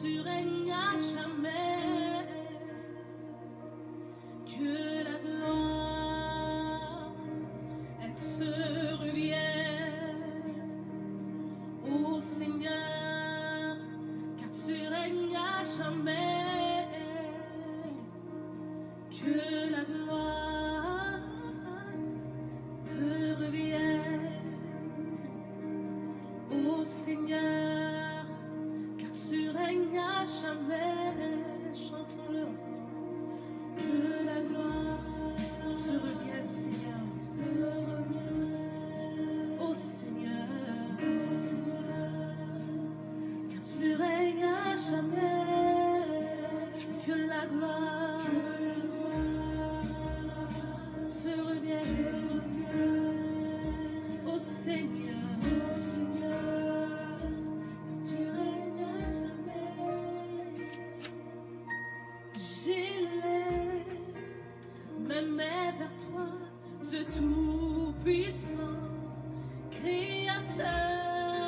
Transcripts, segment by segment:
tu règnes à jamais, que la gloire, elle se revienne au Seigneur, car tu règnes à jamais, que la gloire te revienne au Seigneur, car tu règnes à jamais. Chantons-le ensemble. Que la gloire te revienne, Seigneur. Au Seigneur, car tu règnes à jamais. Que la gloire te revienne au Seigneur. Vers toi, ce tout-puissant, Créateur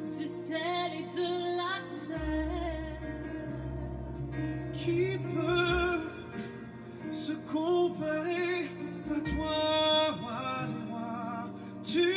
du ciel et de la terre. Qui peut se comparer à toi, roi des rois? Tu es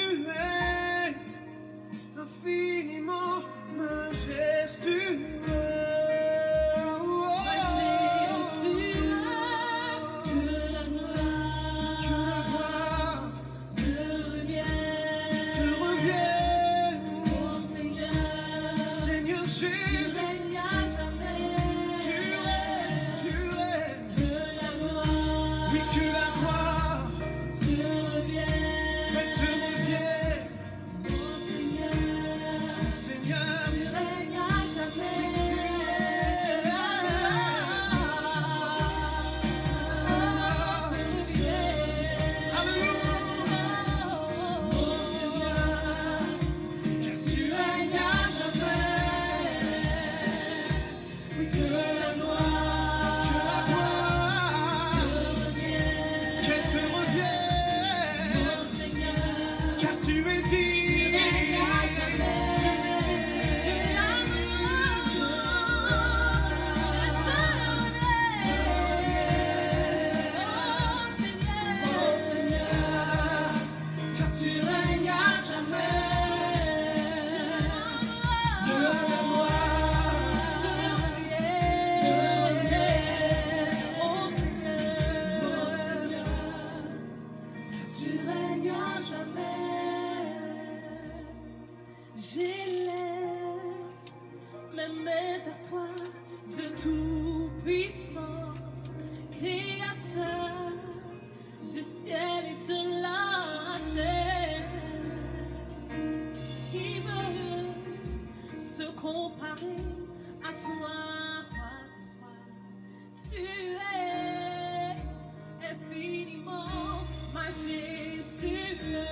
infiniment majestueux.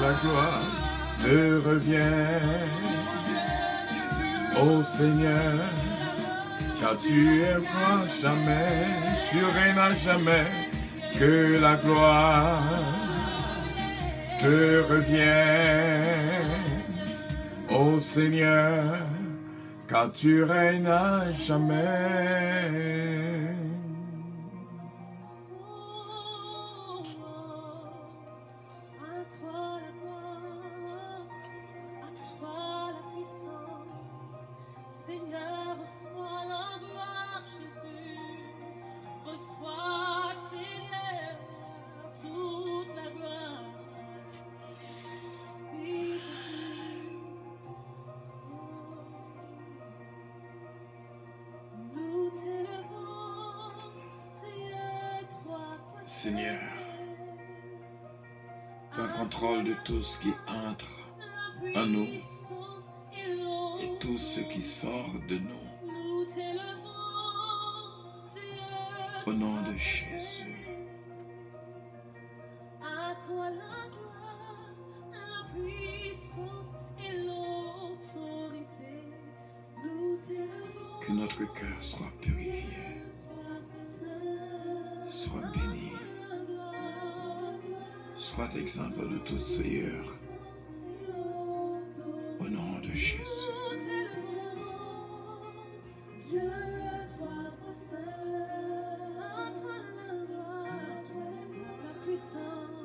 La gloire te revient, ô Seigneur, car tu es roi jamais, tu règnes à jamais, que la gloire te revient, ô Seigneur, car tu règnes à jamais. Seigneur, prends contrôle de tout ce qui entre en nous. tout ce qui sort de nous. nous t'élevons, Dieu. Au nom de Jésus. À toi la gloire, la puissance et l'autorité. Nous t'élevons. Que notre cœur soit purifié, soit béni, soit exemple de tout Seigneur. Au nom de Jésus. Dieu, toi, seul, à toi la gloire, la puissance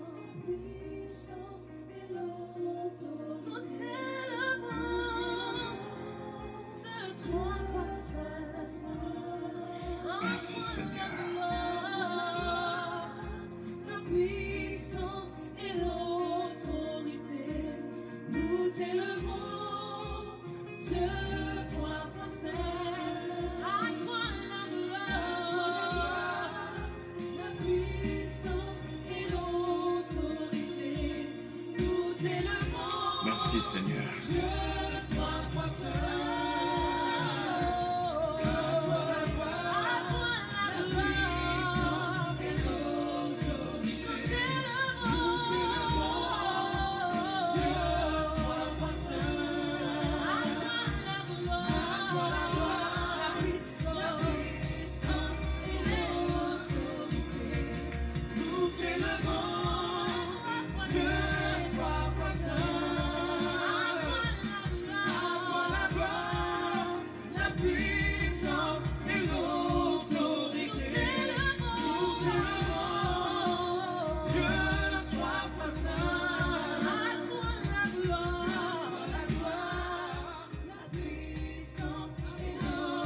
et l'autorité. Nous t'élevons, c'est toi, seul. Merci Seigneur. La puissance et l'autorité. Nous t'élevons, Dieu, toi, seul. À toi la gloire, la puissance et l'autorité. Nous t'élevons, Merci Seigneur. Dieu, toi, seul. À toi la gloire, et l'autorité. Nous t'élevons, Dieu, toi, seul. À toi la gloire, la puissance et l'autorité. Nous t'élevons, Dieu, toi, seul. À toi la gloire, la puissance et l'autorité. Nous t'élevons, Dieu, toi, seul. À toi la gloire, la puissance et l'autorité.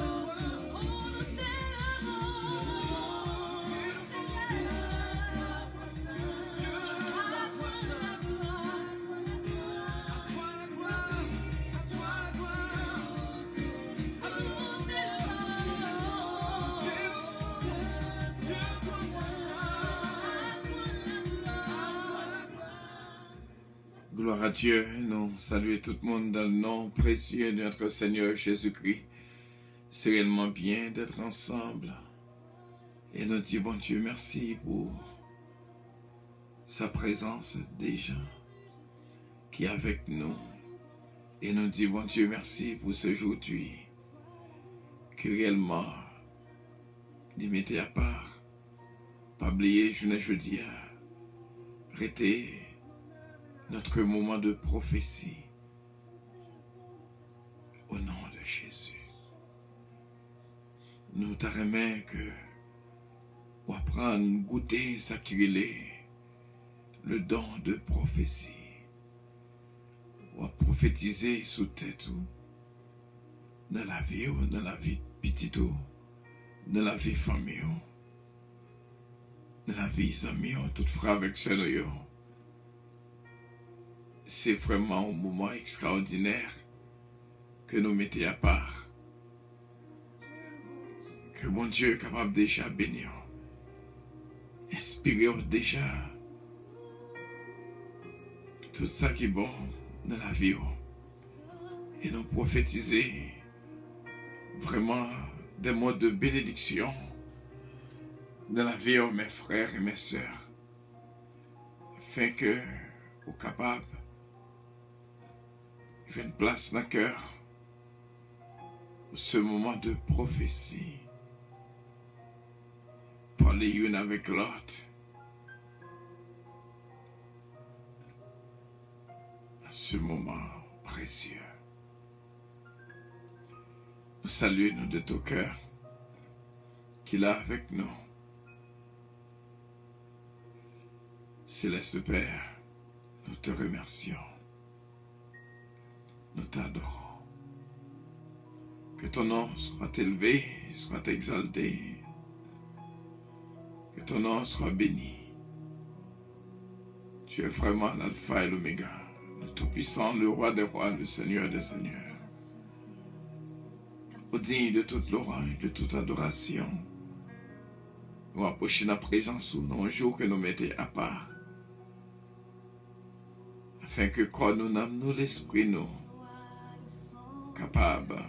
Nous Gloire à Dieu, nous saluons tout le monde dans le nom précieux de notre Seigneur Jésus-Christ. C'est réellement bien d'être ensemble. Et nous disons, Dieu, merci pour sa présence déjà qui est avec nous. Et nous disons, Dieu, merci pour ce jour-là que réellement, nous mettez à part, pas oublier, jeudi, arrêtez notre moment de prophétie au nom de Jésus. Nous t'arrêtons que ou apprendre, goûter, s'acquérir le don de prophétie ou prophétiser sous tête dans la vie petite, dans la vie famille, dans la vie amis, tout frère avec sœur. C'est vraiment un moment extraordinaire que nous mettons à part. Que bon Dieu est capable déjà de bénir. Inspirer déjà tout ça qui est bon dans la vie. Et nous prophétiser vraiment des mots de bénédiction dans la vie de mes frères et mes sœurs. Afin que vous capables j'ai une place dans le cœur pour ce moment de prophétie. Parler une avec l'autre. À ce moment précieux. Nous saluons de tout cœur qu'il est avec nous. Céleste Père, nous te remercions. Nous t'adorons. Que ton nom soit élevé, soit exalté. Que ton nom soit béni. Tu es vraiment l'alpha et l'oméga, le tout-puissant, le roi des rois, le seigneur des seigneurs. Au digne de toute louange, de toute adoration, nous approchons la présence dans le jour que nous mettons à part. Afin que corps nous, âme nous, l'esprit nous, capables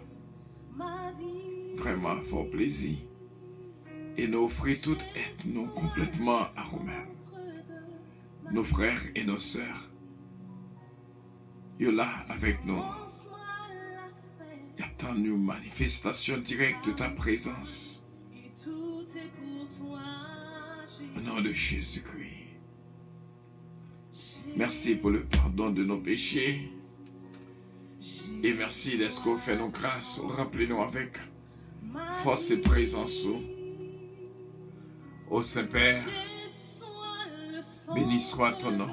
ma vie. vraiment fort plaisir et nous offrir toute aide, nous complètement à nous-mêmes. Nos frères et nos sœurs, ils sont là avec nous. Ils attendent une manifestation directe de ta présence. Au nom de Jésus-Christ. Merci pour le pardon de nos péchés. Et merci d'être qu'on fait nos grâces. Rappelez-nous avec force et présence. Ô Saint-Père, béni soit ton nom.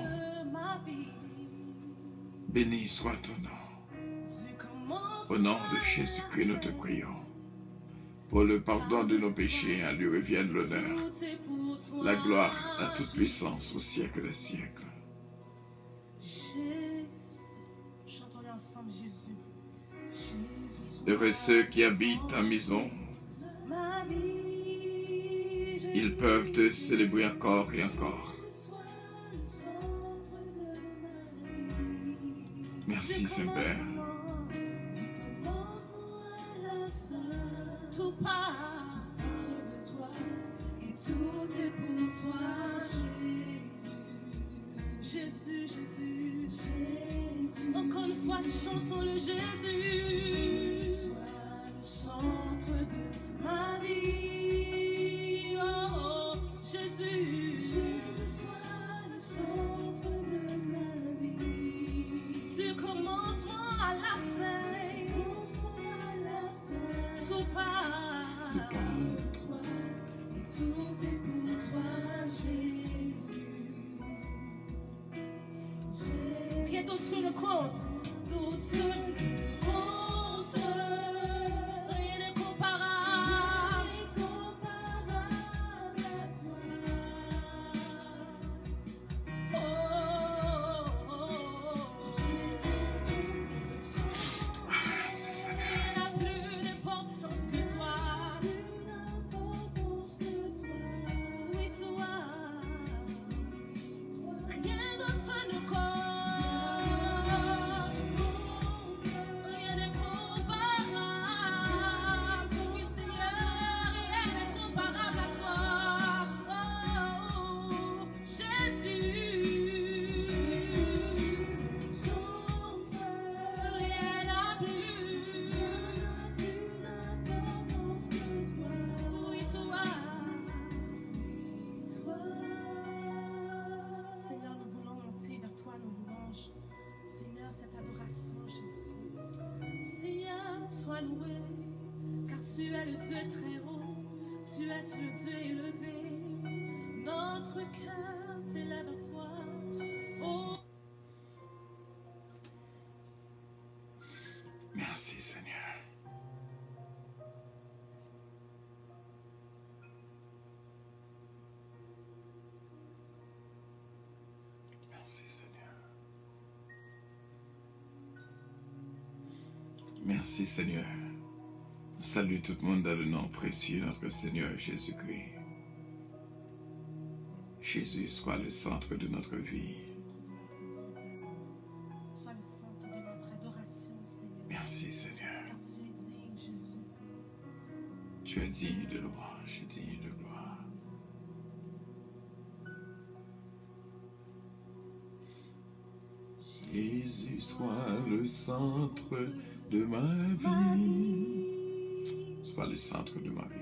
Béni soit ton nom. Au nom de Jésus-Christ, nous te prions. Pour le pardon de nos péchés, à lui revienne l'honneur, la gloire, la toute puissance au siècle des siècles. Chantons-le ensemble, Jésus. Heureux ceux qui habitent en maison, ils peuvent te célébrer encore et encore. Merci Saint-Père. Tout part de toi et tout est pour toi, Jésus. Jésus, Jésus. Encore une fois, chantons le Jésus. Sois le centre de ma vie. Oh, Jésus. Jésus, sois le centre de ma vie. Du commencement à la fin. Tout part de toi, et tout est pour toi, Jésus. Rien d'autre ne compte, d'autre ne compte. Rien n'est comparable à toi. Rien n'a plus d'importance que toi. Oui, toi. Rien d'autre ne compte. Rien n'est comparable. Oui, Seigneur, rien n'est comparable à toi. Oh, Jésus. Rien n'a plus d'importance que toi. Oui, toi. Seigneur, nous voulons monter vers toi nos louanges. Seigneur, cette adoration, Jésus. Seigneur, sois loué, car tu es le Dieu très haut, tu es le Dieu élevé. Notre cœur s'élève à toi. Oh, Merci Seigneur. Merci Seigneur. Merci Seigneur. Nous saluons tout le monde dans le nom précieux de notre Seigneur Jésus-Christ. Jésus soit le centre de notre vie. sois le centre de notre adoration, Seigneur. Merci Seigneur. Car tu es digne, Jésus. Tu es digne de louange et digne de gloire. Jésus soit le centre de ma vie. Sois le centre de ma vie.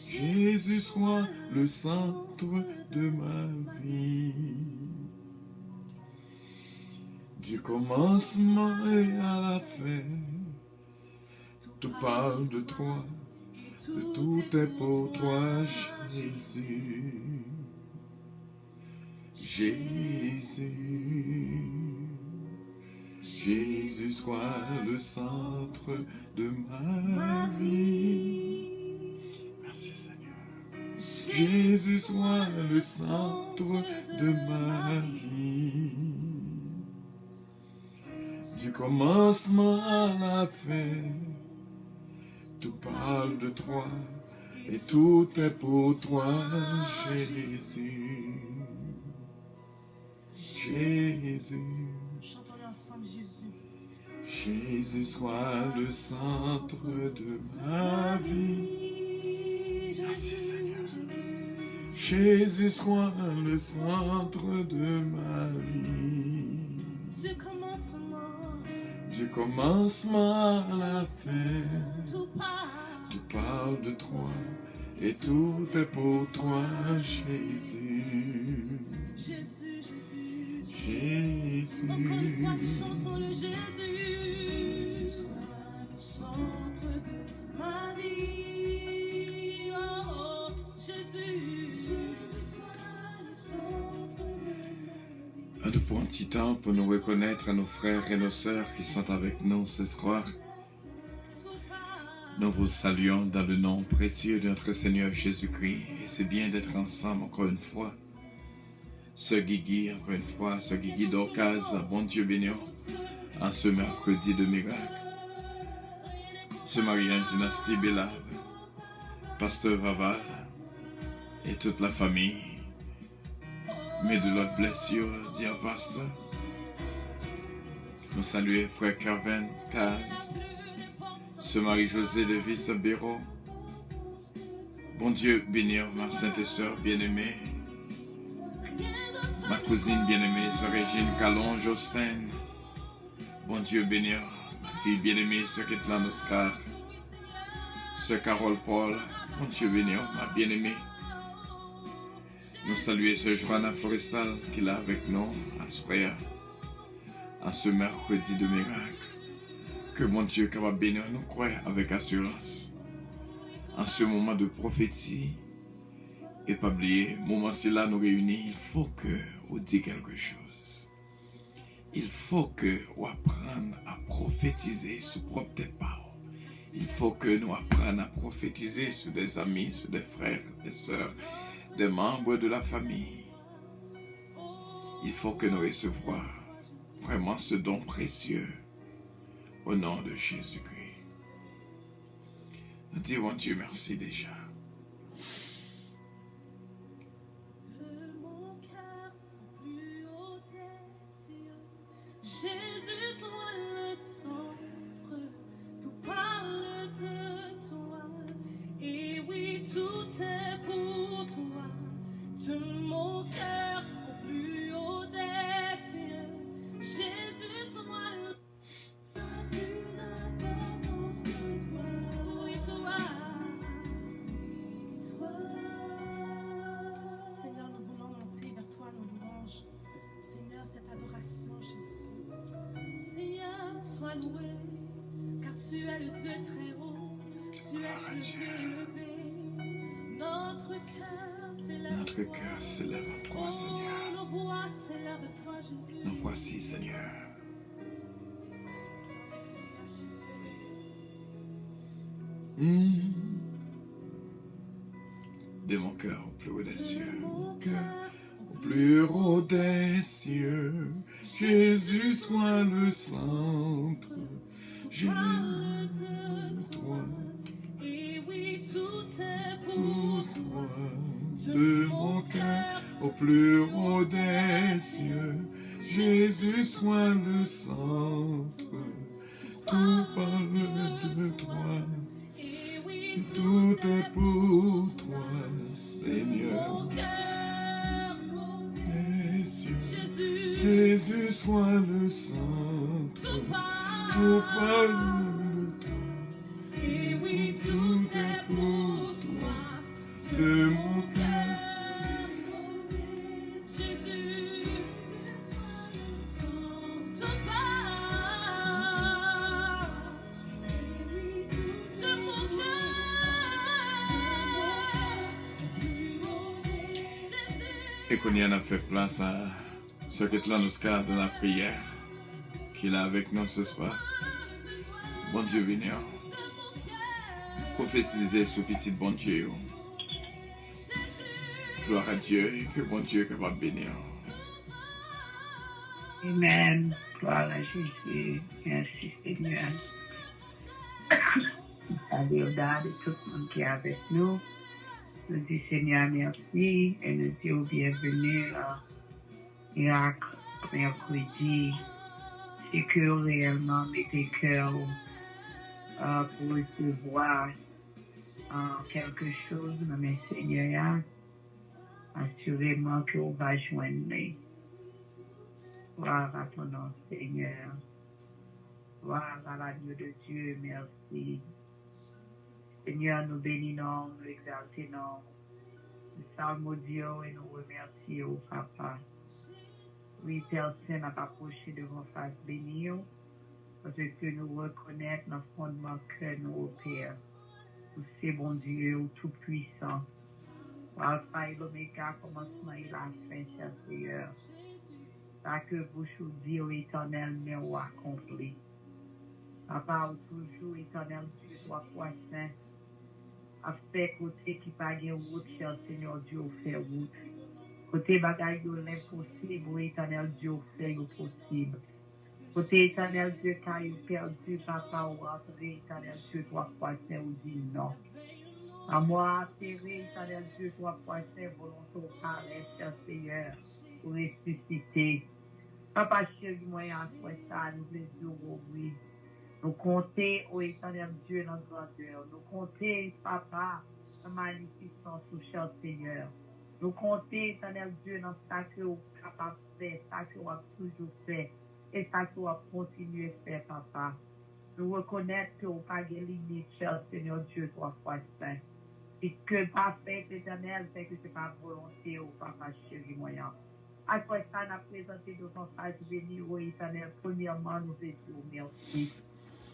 Jésus soit le centre de ma vie. Du commencement et à la fin, tout parle de toi, de tout est pour toi, Jésus. Jésus. Jésus soit le centre de ma vie. Merci Seigneur. Jésus soit le centre de ma vie. Du commencement à la fin, tout parle de toi et tout est pour toi, Jésus. Jésus. Chantons-le ensemble, Jésus. Jésus soit le centre de ma vie. Merci Seigneur. Jésus soit le centre de ma vie. Du commencement à la fin, tout parle de toi et tout est pour toi, Jésus. Jésus. Encore une fois, chantons le Jésus. Jésus soit le centre de ma vie. Oh, Jésus. Jésus soit le centre de ma vie. Nous prenons un petit temps pour nous reconnaître à nos frères et nos sœurs qui sont avec nous ce soir. Nous vous saluons dans le nom précieux de notre Seigneur Jésus-Christ. Et c'est bien d'être ensemble encore une fois. Ce Guigui, encore une fois, ce Guigui d'Ocase, bon Dieu béni, en ce mercredi de miracle. Ce mariage dynastie Bélab, Pasteur Vaval et toute la famille. Mais de l'autre blessure, dear Pasteur. Nous saluons frère Carven Caz, ce Marie-Josée de Vissa-Béraud. Bon Dieu bénir ma sainte sœur bien-aimée, ma cousine bien-aimée, sœur Régine Calon Jostin. Bon Dieu bénir ma fille bien-aimée, sœur Ketlan Oscar, sœur Carole Paul. Bon Dieu bénir ma bien-aimée. Nous saluons sœur Johanna Florestal qui est là avec nous à ce frère, à ce mercredi de miracle. Que mon Dieu capable bénir nous croire avec assurance. En ce moment de prophétie, et pas oublier, moment c'est là nous réunir, il faut que vous dites quelque chose. Il faut que vous appreniez à prophétiser sur propre tête parole. Il faut que nous apprenions à prophétiser sur des amis, sur des frères, des sœurs, des membres de la famille. Il faut que nous recevions vraiment ce don précieux au nom de Jésus-Christ. Nous disons Dieu merci déjà. De mon cœur au plus haut des cieux, Jésus soit le centre, tout parle de toi, et oui, tout est pour toi. De mon cœur au plus haut des cieux, Jésus soit le plus d'importance que toi. Oui, toi. Seigneur, nous voulons monter vers toi nos louanges. Seigneur, cette adoration, Jésus. Seigneur, sois loué, car tu es le Dieu très haut, tu es le Dieu élevé. Notre cœur s'élève en toi, Seigneur. Nos voix s'élèvent à toi, Jésus. Nous voici, Seigneur. De mon cœur au plus haut des cieux, mon cœur au plus haut des cieux, Jésus soit le centre. Jésus, toi, et oui, tout est pour toi. De mon cœur au plus haut des cieux, Jésus soit le centre. Tout parle de toi. Tout est pour toi, Seigneur. Des cieux, Jésus soit le centre. Tout parle de toi. et oui, Tout est pour toi. De mon cœur. Jésus, tout part de mon cœur. Et qu'on y en a fait place à ce que tu nous garde dans la prière qu'il a avec nous ce soir. Bon Dieu béni. Prophétiser sur petit bon Dieu. Gloire à Dieu et que bon Dieu est capable de bénir. Amen. Gloire à Jésus. Merci Seigneur. Salut au Dad et tout le monde qui est avec nous. Nous disons Seigneur merci et nous disons bienvenue à Miracle mercredi c'est que réellement mettez cœur pour recevoir quelque chose, mais Seigneur, assurément que on va joindre. Gloire à ton nom, Seigneur. Gloire à l'agneau de Dieu, merci. Seigneur, nous bénissons, nous exaltons, nous salmodions et nous remercions, Papa. Oui, Père Saint, n'a pas approché de vos faces bénies, parce que nous reconnaissons notre fondement que nous opère. C'est bon Dieu, tout-puissant. Alpha et l'Oméga, commencement et la fin, cher Seigneur. Ça que vous dit au éternel, mais au accompli. Papa, toujours éternel Dieu, toi, foi saint. A fait côté qui pas de route, cher Seigneur Dieu, fait route. Côté bagaille de l'impossible, ou éternel Dieu, fait le possible. Côté éternel Dieu, car il perdu, papa, ou rentré, éternel Dieu, toi, foi saint, ou dit non. À moi, atterré, éternel Dieu, toi, foi saint, volonté, parler, cher Seigneur, pour ressusciter. Papa, chéri, moi, à toi, ça, nous voulons dire, oui. Nous comptons, ô éternel Dieu, notre grandeur. Nous comptons, Papa, la magnificence, au cher Seigneur. Nous comptons, éternel Dieu, dans ce que vous êtes capable de faire, ça que vous avez toujours fait, et ça que vous avez continué à faire, Papa. Nous reconnaissons que vous n'avez pas de limite, cher Seigneur Dieu, trois fois saint. Et que pas fait, éternel, c'est que ce n'est pas volonté, ô Papa, chéri, moyen. À toi, ça, nous avons présenté devant face béni, ô éternel. Premièrement, nous disons merci.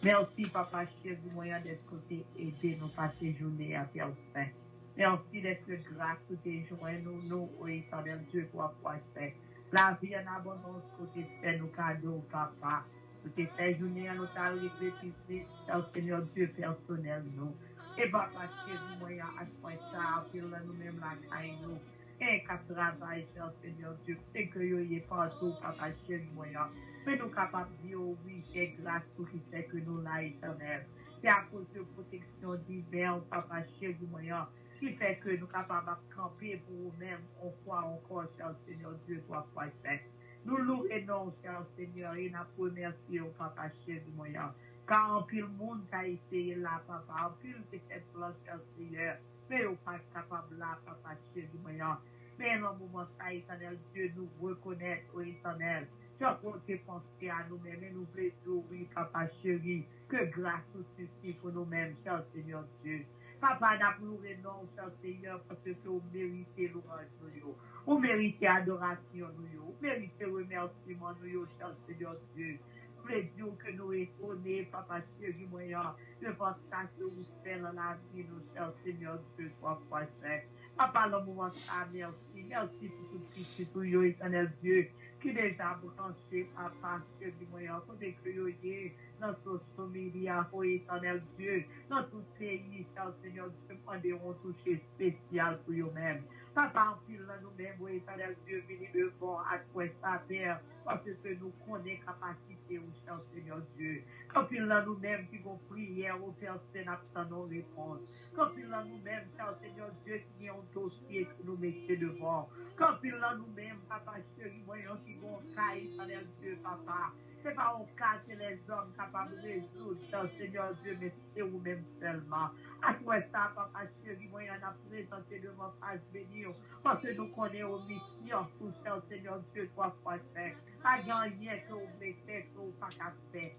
Merci, Papa, chéri, moyen d'être côté aider nous passer journée à Père Saint. Merci d'être grâce pour tes joints, nous, ô éternel Dieu, trois fois saint. La vie en abondance, côté fait nos cadeaux, Papa. Nous te fait journée à notre réfléchir, Seigneur Dieu personnel, nous. Et Papa, chéri, moyen, à toi, ça, puis là, nous-mêmes, la caille, nous. Et qu'à travail, cher Seigneur Dieu, c'est que vous y partout, Papa, chéri, moyen. Mais nous capables de dire, oui, c'est grâce pour qui fait que nous là, éternel. C'est à cause de protection divine, Papa, chéri, moyen, qui fait que nous capables de camper pour nous-mêmes, on croit encore, cher Seigneur Dieu, toi, foi saint. Nous louons et non, cher Seigneur, et nous remercions, Papa, chéri, moyen. Car en pile monde qui a essayé là, Papa, en pile de cette planche, cher Seigneur, mais nous pas capable là, Papa, chéri, moyen. Mais dans le moment ça, éternel Dieu, nous reconnaître, oh éternel. Tu as compté penser à nous-mêmes et nous voulons, oui, Papa chéri, que grâce nous suffit pour nous-mêmes, cher Seigneur Dieu. Papa, n'a pleuré non, cher Seigneur, parce que vous méritez louange, nous. Vous méritez adoration, nous. Vous méritez remerciement, nous, cher Seigneur Dieu. Nous voulons dire que nous étonnés, Papa chéri, moyen, devant ça que vous faites dans la vie, nous, cher Seigneur Dieu, trois fois saint. Papa, le moment ça, merci. Merci pour tout petit, pour vous, éternel Dieu, qui déjà branché, Papa, chéri, moyen, pour que vous ayez dans social media, oh éternel Dieu, dans tout pays, cher Seigneur Dieu, prendront toucher spécial pour vous-même. Papa, en pile, nous-mêmes, oh éternel Dieu, venez devant à toi, sa terre, parce que nous connaissons capacité, oh cher Seigneur Dieu. Quand il a nous-mêmes qui vont prier, au Père Saint, nous réponse. Quand il a nous-mêmes, cher Seigneur Dieu, qui ont un dossier que nous mettons devant. Quand il a nous-mêmes, Papa chéri, voyons qui vont cailler, éternel Dieu, Papa. C'est pas au cas que les hommes capables de résoudre, cher Seigneur Dieu, mais c'est vous-même seulement. À toi, ça, Papa chéri, voyons, on a présenté devant face béni, parce que nous connaissons aux missions, pour cher Seigneur Dieu, trois fois saint. Pas rien que vous voulez faire, que vous n'avez pas faire.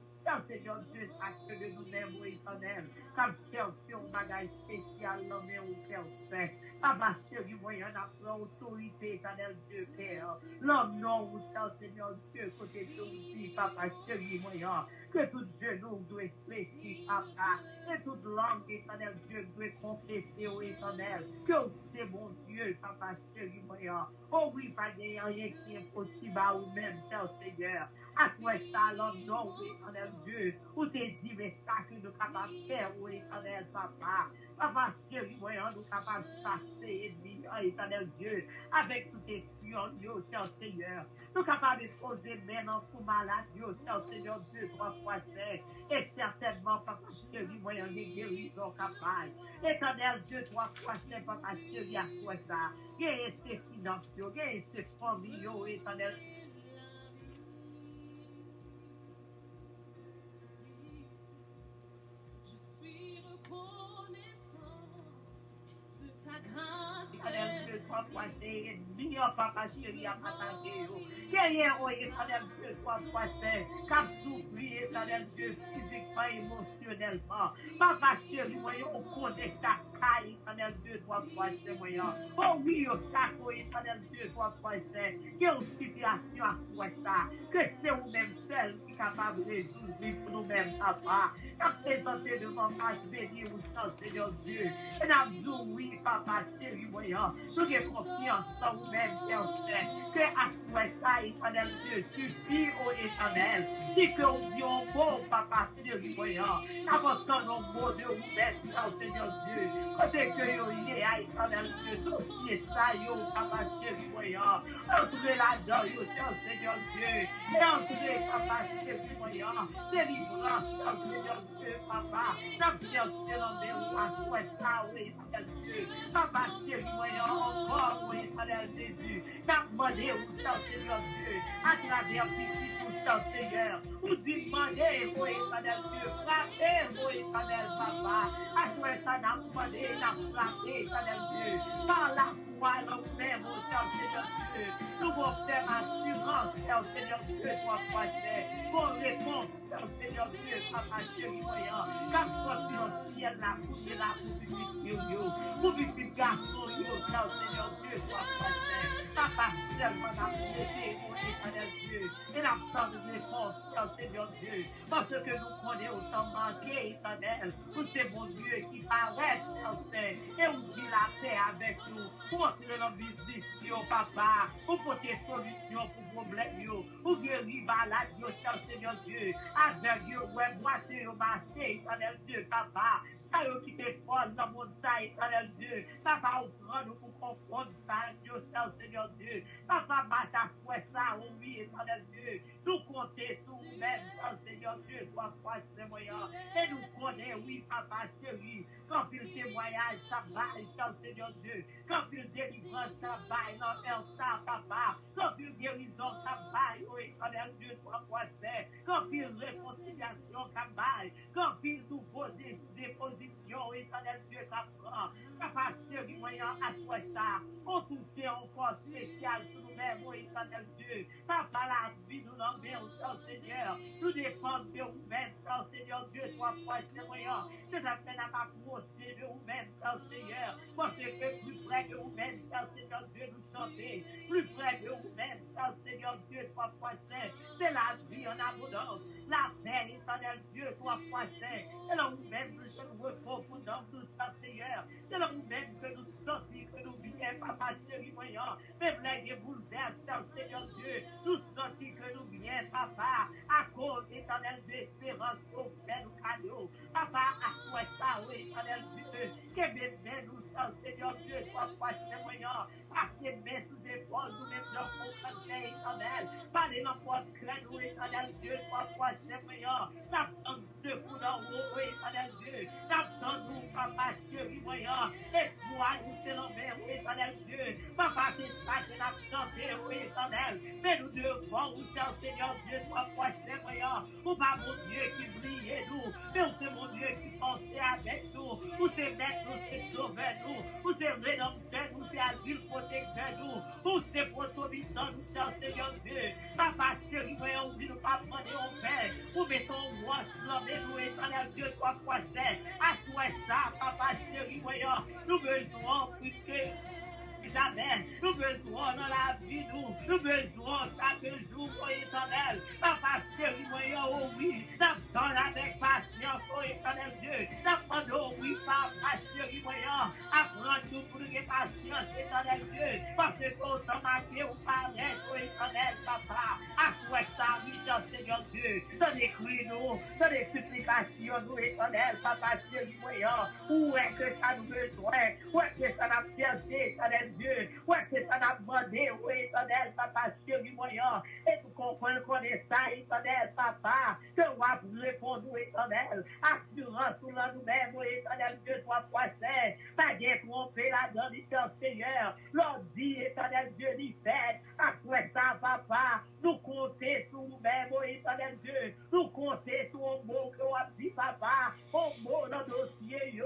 Seigneur Dieu, acte de nous-mêmes, ô éternel, comme chercher un bagage spécial, l'homme au Père Saint. Papa, chéri, moyen, on a autorité, éternel Dieu, Père. L'homme, non, ou Seigneur Dieu, côté de nous, Papa, chéri, moyen, que tout genou doit fléchir, Papa, et toute langue, éternel Dieu, doit confesser, ô éternel, que c'est mon Dieu, Papa, chéri, moyen. Oh oui, pas de rien qui est possible à vous-même, cher Seigneur. À toi, ça, l'homme, non, oui, éternel Dieu, où t'es dit, mais ça que nous capables de faire, oui, éternel Papa. Papa, chéri, voyons, nous capables de passer, éternel Dieu, avec tous tes sions, cher Seigneur. Nous capables de poser maintenant pour malade, cher Seigneur Dieu, trois fois saint. Et certainement, Papa, chéri, voyons, des guérisons capables. Éternel Dieu, trois fois saint, Papa, chéri, à toi, ça. Guérir ses finances, guérir ses familles, éternel de ta grâce. Éternel Dieu, toi, c'est ennemi, papa chéri, à m'attaquer. Guerrier, éternel Dieu, toi, c'est cap souffrir, éternel Dieu, physiquement, émotionnellement. Papa chéri, voyons, on connaît ta caille, éternel Dieu, toi, c'est moyen. Oh oui, au saco, éternel Dieu, toi, c'est. Quelle situation à toi, ça? Que c'est vous-même seul qui est capable de résoudre pour nous-mêmes, papa. Quand présenté devant face béni ou sans Seigneur Dieu. Et nous disons oui, papa chéri, voyant. Nous avons confiance en vous-même, Père Saint. Que à toi, ça, éternel Dieu, suffit au éternel. Si que nous disons bon, papa chéri, voyant. Avançons nos mots de vous-même, Seigneur Dieu. Quand c'est que vous y est, éternel Dieu, tout qui est ça, papa chéri, voyant. Entrez là-dedans, Seigneur Dieu. Et entrez, papa chéri, voyant. Délivrance, Seigneur Dieu, papa. N'absence de l'homme, à toi, ça, oui, Seigneur Dieu. Papa chéri, voyant, encore, oui, Seigneur Jésus. N'a demandé au Seigneur Dieu, à travers tout Seigneur. Vous demandez, oui, Seigneur Dieu, frappez, oui, Seigneur, papa. À toi, ça n'a demandé, n'a frappé, Seigneur Dieu. Par la foi, nous-mêmes, au Seigneur Dieu. Nous allons faire assurance, Seigneur Dieu, toi, projet. Pour répondre, Seigneur Dieu, papa chéri, voyant. Quand soit financière, la couche, la pour vivre garçon, Seigneur Dieu, toi, projet. Papa, seulement n'a prêté, mon éternel Dieu. Et la part de réponse, Seigneur Dieu. Parce que nous connaissons autant manqué, éternel. Pour ces bons Dieu qui paraissent, Saint. Et on dit la paix avec nous. Pour entrer dans la visite, papa. Pour porter solution pour problème, pour guérir malade, Seigneur Dieu. Avec Dieu, ouais, boiter au marché, éternel Dieu, papa. Ça qui te folle dans mon taille, éternel Dieu. Papa, on prend nous pour confondre ça, Dieu, Seigneur Dieu. Papa, bat à foi ça, oui, éternel Dieu. Nous comptons sur nous-mêmes, Seigneur Dieu, toi, c'est moyen. Et nous connaissons, oui, papa, chéri. Quand il témoignage, ça vaille, Seigneur Dieu. Quand il délivrance, ça vaille, non, ça, papa. Quand il guérison, ça vaille, oui, éternel Dieu, toi, c'est. Quand il réconciliation, ça vaille. Quand il nouveau déposition, éternel Dieu, ça prend. Papa, chéri, voyant, à toi, ça. On touche encore spécial sur nous-mêmes, oui, éternel Dieu. Papa, la vie, nous l'enverrons, Seigneur. Nous dépendons de vous-même, Seigneur Dieu, toi, c'est moyen. C'est la peine à m'approcher de vous-même, Seigneur. Parce que plus près de vous-même, Seigneur Dieu, nous sentez. Plus près de vous-même, Seigneur Dieu, toi, c'est la vie en abondance. La paix, éternel Dieu, toi, c'est. C'est là vous-même que nous repos pour nous, Seigneur. C'est là vous-même que nous sortons, que nous viens, papa, chéri, voyant. Même les bouleverses, Seigneur Dieu. Nous sortons que nous viens, papa, à cause, éternel, d'espérance, au père, au cadeau. Papa, à toi, ça, oui, éternel Dieu. Que bébé nous sommes, Seigneur Dieu, toi, c'est voyant. À tes mains sous des épaules, nous mettons pour conseil, éternel. Parlez dans votre crâne, oui, éternel Dieu, toi, c'est voyant. N'attends deux coups d'en haut, oui, éternel Dieu. N'attends nous, papa, chéri, voyant. Et toi, nous te l'envers, oui, éternel Dieu. Papa, c'est ça que l'absence, oui, éternel. Mais nous devons, vous, Seigneur Dieu, toi, c'est voyant. Ou pas mon Dieu qui brille nous, mais c'est mon Dieu qui pensait avec nous. Ou c'est mettre nous, c'est sauver nous. Ou c'est rédempteur, nous, c'est asile protecteur nous. Ou c'est protomisant, nous, Seigneur Dieu. Papa, chéri, voyons, nous ne pas prendre au Père. Ou mettons moi, l'homme, nous, éternel Dieu, toi, c'est. À toi, ça, papa, chéri, voyons, nous besoin plus que. Isabelle, nous besoin dans la vie, nous besoin chaque jour, oh éternel. Papa, chéri, voyons, oh oui, d'attendre avec patience, oh éternel Dieu. D'attendre, oui, papa, chéri, voyons, apprendre tout pour les patience, éternel Dieu. Parce que autant marqué ou paraît, oh éternel, papa, à toi, ça, oui, Seigneur Dieu. Donne les cris, nous, donne les supplications, nous, éternel, papa, chéri, voyons, où est que ça nous besoin, où est que ça n'a percé, éternel Dieu, où est que ça n'a demandé, oui, éternel, papa, chéri, voyant, et nous comprenons qu'on est ça, éternel, papa, que nous avons répondu, éternel, assurance pour nous-mêmes, oui, éternel, Dieu, toi, c'est, pas bien tromper là-dedans, Seigneur, l'on dit, éternel, Dieu, l'y fait, après ça, papa, nous comptons sur nous-mêmes, oui, éternel, Dieu, nous comptons sur un mot que nous avons dit, papa, un mot dans le dossier, yo,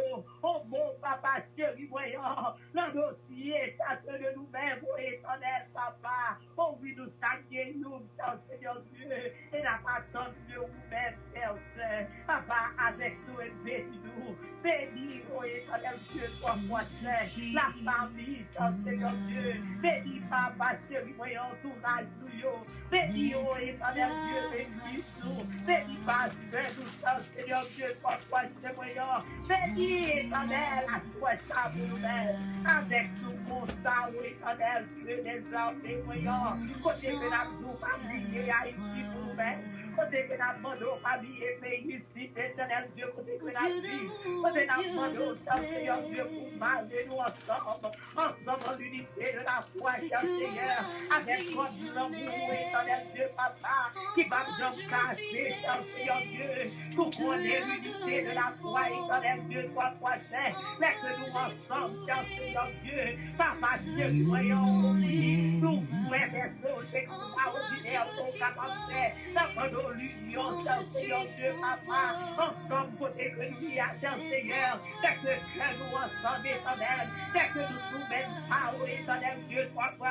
Seigneur, le dossier, ça de nous-mêmes, oh éternel, papa. Oh oui, nous saluons, nous, Seigneur Dieu, et n'a pas tant de nous-mêmes, Père Saint. Papa, avec nous et bénis-nous. Bénis, oh éternel Dieu, toi, moi, Saint, la famille, Seigneur Dieu. Bénis, papa, chéri, voyons, tout la nous. Bénis, oh éternel Dieu, bénis-nous. Bénis, pasteur, nous, Seigneur Dieu, toi, Saint, voyons. Bénis, éternel, la foi, ça, nous-mêmes. Avec nous, constat, oh éternel Dieu, des armées, voyons. Côté que la nous, famille, Haïti, pour nous-mêmes. Côté que la demandons, famille et pays, ici, éternel Dieu, côté que la vie. Côté que la demandons, Seigneur Dieu, pour marier nous ensemble en l'unité de la foi, Seigneur, avec votre amour, éternel Dieu, papa, qui va nous cacher, Seigneur Dieu, pour qu'on ait l'unité de la foi, éternel Dieu, toi, Saint, laisse-nous ensemble, Seigneur Dieu, papa, Dieu, voyons, nous, frères et sœurs, extraordinaires, sont capables de faire, l'union, Seigneur Dieu, papa, ensemble, côté que nous y a, Seigneur, que nous ensemble, éternel, que nous soumettons pas, éternel Dieu, toi, que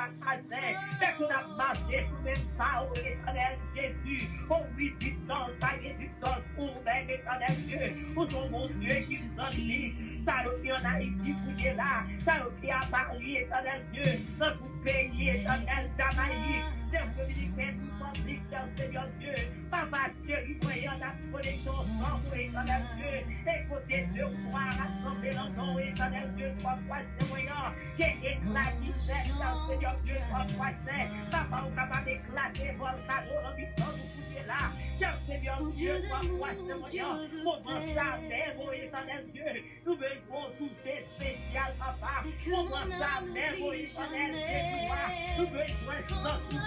nous marché sous même pas, éternel Jésus, oh oui, distance, ça y est, distance, pour même, éternel Dieu, pour ton mon Dieu qui nous ennuie, ça qui en Haïti, vous êtes là, ça qui a Paris, éternel Dieu, notre pays, éternel Jamaïque, Dominicaine, Seigneur Dieu, papa Dieu, voyons la connexion ensemble, éternel Dieu, et côté de moi, rassembler l'ensemble, éternel Dieu, toi, voyons, j'ai éclaté, Seigneur Dieu, toi, papa, on va éclater, volcano, l'ambition, vous là, Seigneur Dieu, toi, voyons, pour ça, même, éternel Dieu, nous voulons tout spécial, papa, pour ça, même, éternel Dieu, nous voulons sortir,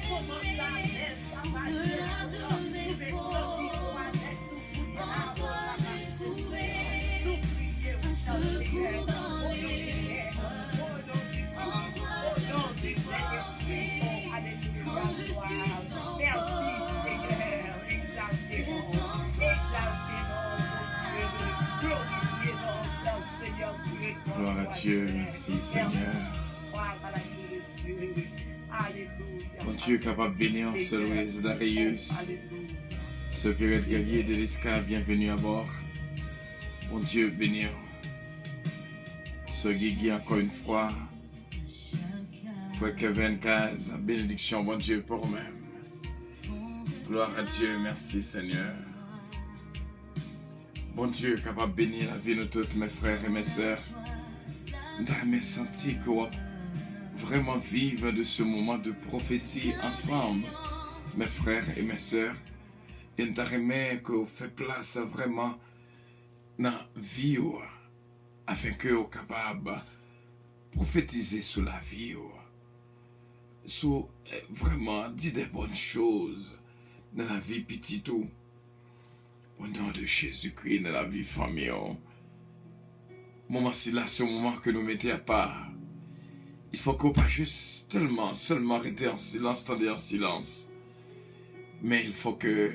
comment ça, même, papa, nous voulons Gloire à Dieu, merci Seigneur. Mon Dieu capable de bénir ce Louis Darius, ce Pierrette Gaguier de l'Esca, bienvenue à bord. Mon Dieu bénir ce Guigui encore une fois. Frère Kevin Caz, bénédiction, bon Dieu, pour vous-même. Gloire à Dieu, merci Seigneur. Bon Dieu, capable de bénir la vie de tous mes frères et mes sœurs. Dans mes sentis qu'on vraiment vivre de ce moment de prophétie ensemble, mes frères et mes sœurs. Et nous aimons qu'on fait place vraiment dans la vie, afin que vous soyez capable de prophétiser sur la vie, sur vraiment dire des bonnes choses dans la vie petite, au nom de Jésus-Christ, dans la vie famille. Moment c'est là, ce moment que nous mettons à part. Il faut qu'on pas juste seulement rester en silence, tandis en silence. Mais il faut que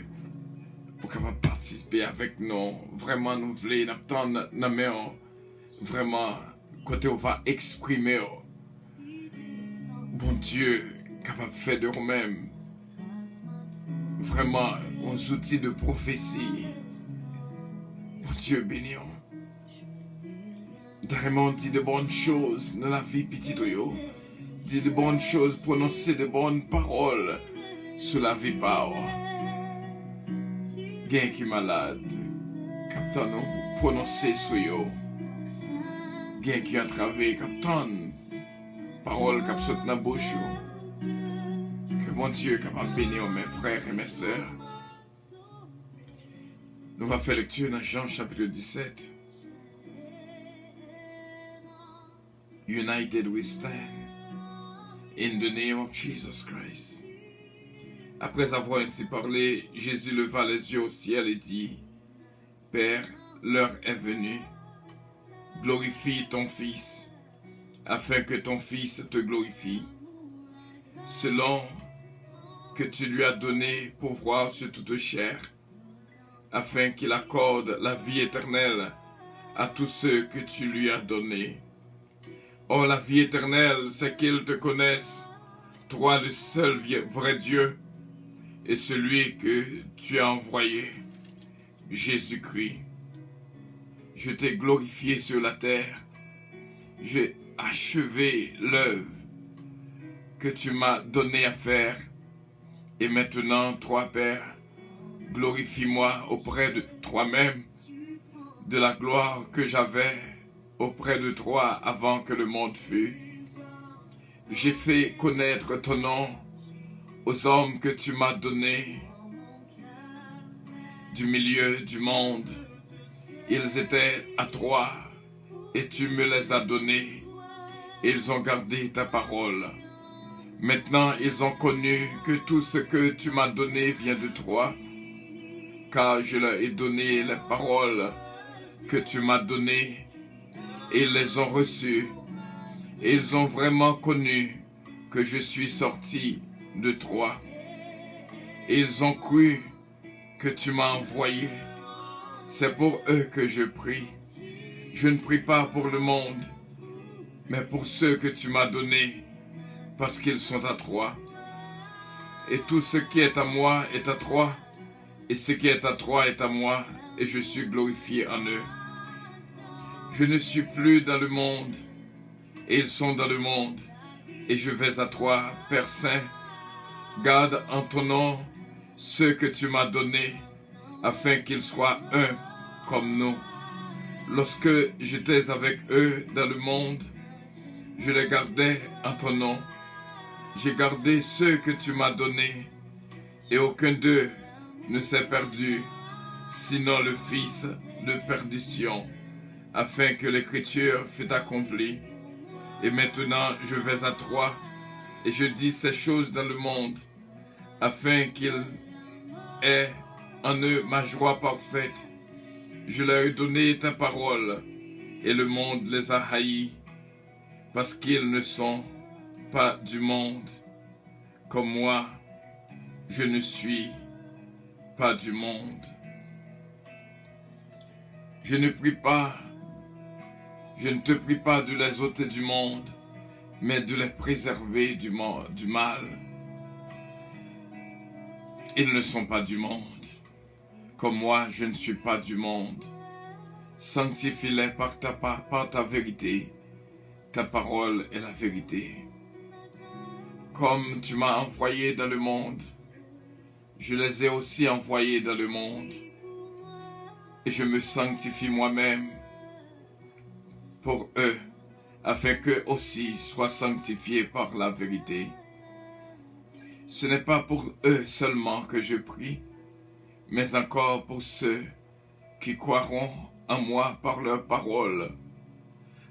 pour capable participer avec nous, vraiment nous voulons n'attendre vraiment côté on va exprimer. Bon Dieu, capable de faire de nous-mêmes vraiment uns outils de prophétie. Bon Dieu béni. Vraiment dit de bonnes choses dans la vie petite, dit de bonnes choses, prononcer de bonnes paroles sur la vie par. Gain qui malade, captain nous prononcer sur yo. Gain qui entravé, captain, parole cap saute dans bouche. Que mon Dieu est capable de bénir mes frères et mes sœurs. Nous allons faire lecture dans Jean chapitre 17. United we stand in the name of Jesus Christ. Après avoir ainsi parlé, Jésus leva les yeux au ciel et dit, Père, l'heure est venue, glorifie ton Fils, afin que ton Fils te glorifie, selon que tu lui as donné pouvoir sur toute chair, afin qu'il accorde la vie éternelle à tous ceux que tu lui as donnés. Oh, la vie éternelle, c'est qu'ils te connaissent, toi le seul vrai Dieu, et celui que tu as envoyé, Jésus-Christ. Je t'ai glorifié sur la terre, j'ai achevé l'œuvre que tu m'as donné à faire, et maintenant, toi, Père, glorifie-moi auprès de toi-même, de la gloire que j'avais auprès de toi avant que le monde fût. J'ai fait connaître ton nom aux hommes que tu m'as donnés du milieu du monde. Ils étaient à toi et tu me les as donnés. Ils ont gardé ta parole. Maintenant, ils ont connu que tout ce que tu m'as donné vient de toi, car je leur ai donné les paroles que tu m'as données et ils les ont reçues. Et ils ont vraiment connu que je suis sorti de toi. Et ils ont cru que tu m'as envoyé. C'est pour eux que je prie. Je ne prie pas pour le monde, mais pour ceux que tu m'as donnés, parce qu'ils sont à toi. Et tout ce qui est à moi est à toi, et ce qui est à toi est à moi, et je suis glorifié en eux. Je ne suis plus dans le monde, et ils sont dans le monde, et je vais à toi, Père Saint. Garde en ton nom ceux que tu m'as donnés, afin qu'ils soient un comme nous. Lorsque j'étais avec eux dans le monde, je les gardais en ton nom. J'ai gardé ceux que tu m'as donnés, et aucun d'eux ne s'est perdu, sinon le fils de perdition, afin que l'écriture fût accomplie. Et maintenant je vais à toi, et je dis ces choses dans le monde, afin qu'il ait en eux ma joie parfaite. Je leur ai donné ta parole, et le monde les a haïs, parce qu'ils ne sont pas du monde, comme moi, je ne suis pas du monde. Je ne te prie pas de les ôter du monde, mais de les préserver du mal. Ils ne sont pas du monde, comme moi je ne suis pas du monde. Sanctifie-les par ta vérité. Ta parole est la vérité. Comme tu m'as envoyé dans le monde, je les ai aussi envoyés dans le monde. Et je me sanctifie moi-même pour eux, afin qu'eux aussi soient sanctifiés par la vérité. Ce n'est pas pour eux seulement que je prie, mais encore pour ceux qui croiront en moi par leur parole,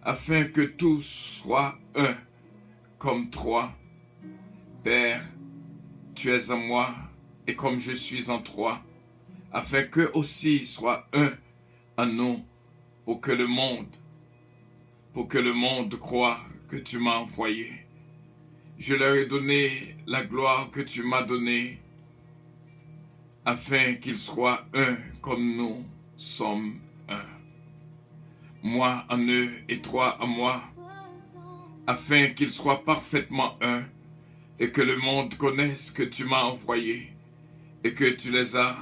afin que tous soient un, comme toi. Père, tu es en moi, et comme je suis en toi, afin qu'eux aussi soient un en nous, pour que le monde croie que tu m'as envoyé. Je leur ai donné la gloire que tu m'as donnée, afin qu'ils soient un comme nous sommes un. Moi en eux et toi en moi, afin qu'ils soient parfaitement un, et que le monde connaisse que tu m'as envoyé, et que tu les as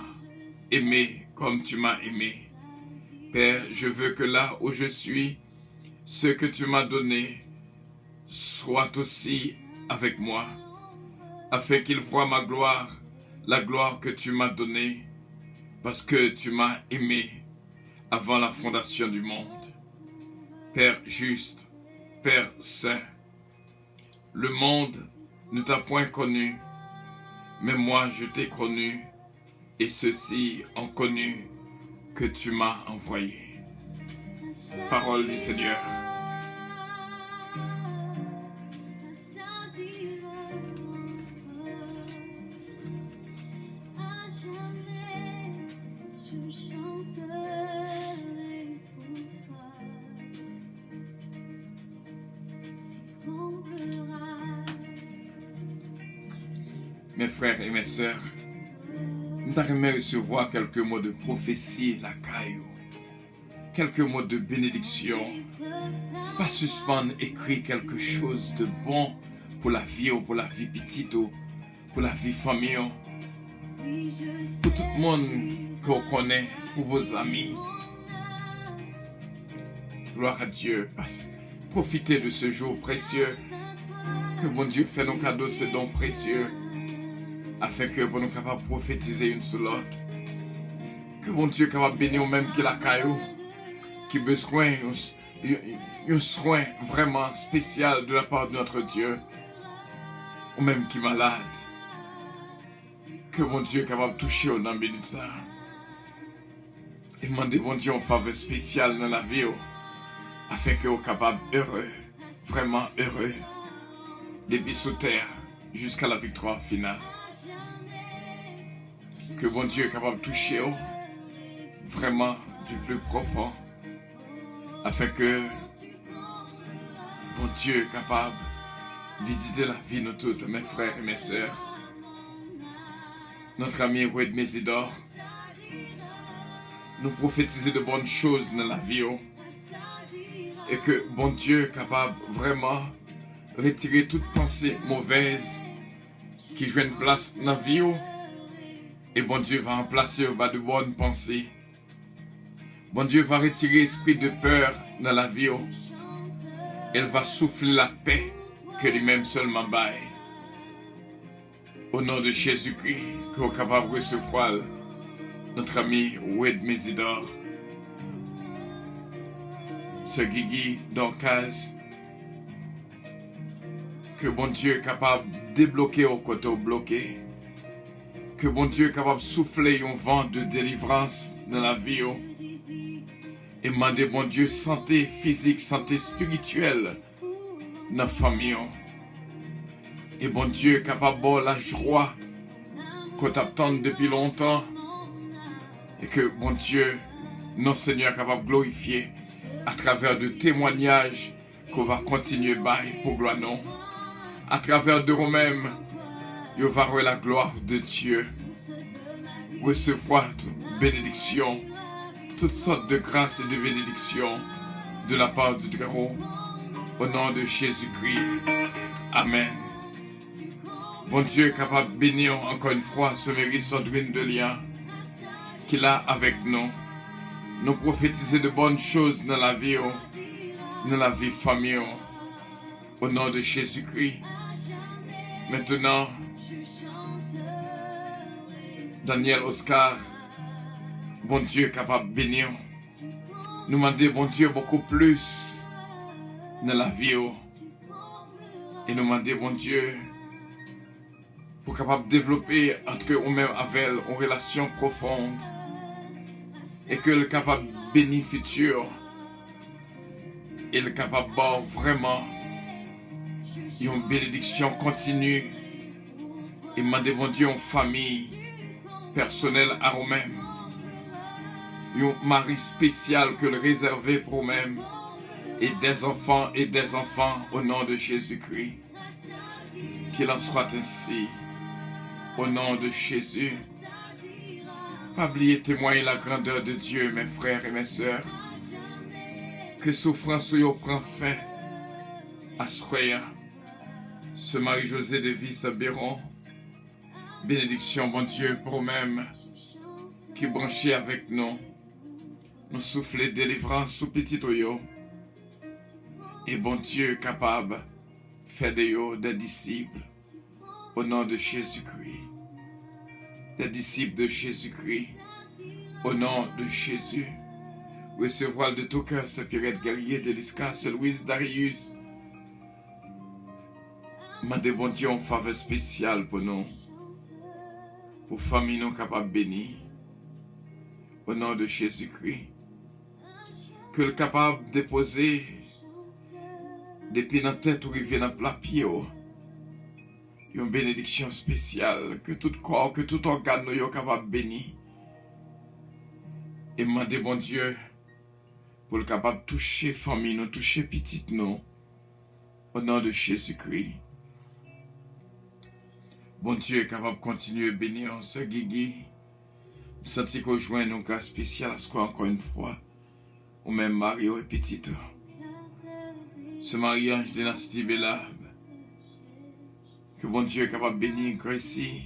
aimés comme tu m'as aimé. Père, je veux que là où je suis, ceux que tu m'as donnés soient aussi avec moi, afin qu'ils voient ma gloire, la gloire que tu m'as donnée, parce que tu m'as aimé avant la fondation du monde. Père juste, Père saint, le monde ne t'a point connu, mais moi je t'ai connu, et ceux-ci ont connu que tu m'as envoyé. Parole du Seigneur. Mes frères et mes sœurs, nous t'aimerais recevoir quelques mots de prophétie, la caillou. quelques mots de bénédiction. Pas suspendre, écrire quelque chose de bon pour la vie ou pour la vie petite ou pour la vie famille. Pour tout le monde que vous connaissez, pour vos amis. Gloire à Dieu. Profitez de ce jour précieux. Que bon Dieu fait nos cadeaux, ce don précieux. Afin que nous capables de prophétiser une sur l'autre. Que bon Dieu capable de bénir même qui la caillou. Qui besoin un soin vraiment spécial de la part de notre Dieu. Ou même qui est malade. Que mon Dieu est capable de toucher au nom de ça. Et demander mon Dieu en faveur spéciale dans la vie. Afin que vous capable heureux. Vraiment heureux. Depuis sous terre jusqu'à la victoire finale. Que mon Dieu est capable de toucher vraiment du plus profond. Afin que mon Dieu est capable de visiter la vie de toutes mes frères et mes sœurs. Notre ami Wade Mesidor nous prophétiser de bonnes choses dans la vie. Et que bon Dieu est capable vraiment retirer toute pensée mauvaise qui joue une place dans la vie. Et bon Dieu va remplacer par de bonnes pensées. Bon Dieu va retirer l'esprit de peur dans la vie. Elle va souffler la paix que lui-même seulement baille. Au nom de Jésus-Christ, que vous êtes capable de recevoir notre ami Wade Mesidor, ce Guigui Dorcas, que bon Dieu est capable de débloquer au côté bloqué, que bon Dieu est capable de souffler un vent de délivrance dans la vie, et demander bon Dieu santé physique, santé spirituelle dans la famille. Et bon Dieu est capable de la joie qu'on t'attend depuis longtemps. Et que bon Dieu, notre Seigneur est capable de glorifier à travers de témoignages qu'on va continuer bailler pour gloire non. À travers de nous-mêmes, il va voir la gloire de Dieu. Recevoir toute bénédiction, toutes sortes de grâces et de bénédictions de la part du Très-Haut. Au nom de Jésus-Christ. Amen. Bon Dieu est capable de bénir encore une fois ce mérite Sandrine de lien qu'il a avec nous. Nous prophétiser de bonnes choses dans la vie famille. Au nom de Jésus-Christ. Maintenant, Daniel Oscar, bon Dieu est capable de bénir. Nous demander bon Dieu beaucoup plus dans la vie. Et nous demander bon Dieu pour capable de développer entre eux même avec elle une relation profonde. Et que le capable de bénir futur. Et le capable de vraiment une bénédiction continue. Et demander bon Dieu en famille personnelle à eux-mêmes. Un mari spécial que le réservé pour eux-mêmes. Et des enfants au nom de Jésus-Christ. Qu'il en soit ainsi. Au nom de Jésus. Pas oublier témoigner la grandeur de Dieu, mes frères et mes sœurs. Que souffrance ou prend fin. À ce Marie-Josée de Visse-Béron. Bénédiction, bon Dieu, pour nous-mêmes. Qui branchait avec nous. Nous souffler délivrance sous petit oyo. Et bon Dieu capable faire des disciples. Au nom de Jésus-Christ. Des disciples de Jésus-Christ. Au nom de Jésus. Recevoir de tout cœur ce Pierrette Guerrier de l'Iscas, Louise Darius. Mandez bon Dieu en faveur spéciale pour nous. Pour famille nous capables de bénir. Au nom de Jésus-Christ. Que le capable de déposer depuis dans la tête ou arriver dans le plat pied. Une bénédiction spéciale. Que tout corps, que tout organe nous est capable de bénir. Et demander bon Dieu pour le capable de toucher famille nous, toucher petite nous. Au nom de Jésus-Christ. Bon Dieu est capable de continuer à bénir ce Guigui. Je sens qu'on joue un grâce spécial à ce encore une fois. ou même Mario et Petito. Ce mariage dynastie Bella, que bon Dieu est capable de bénir Gracie,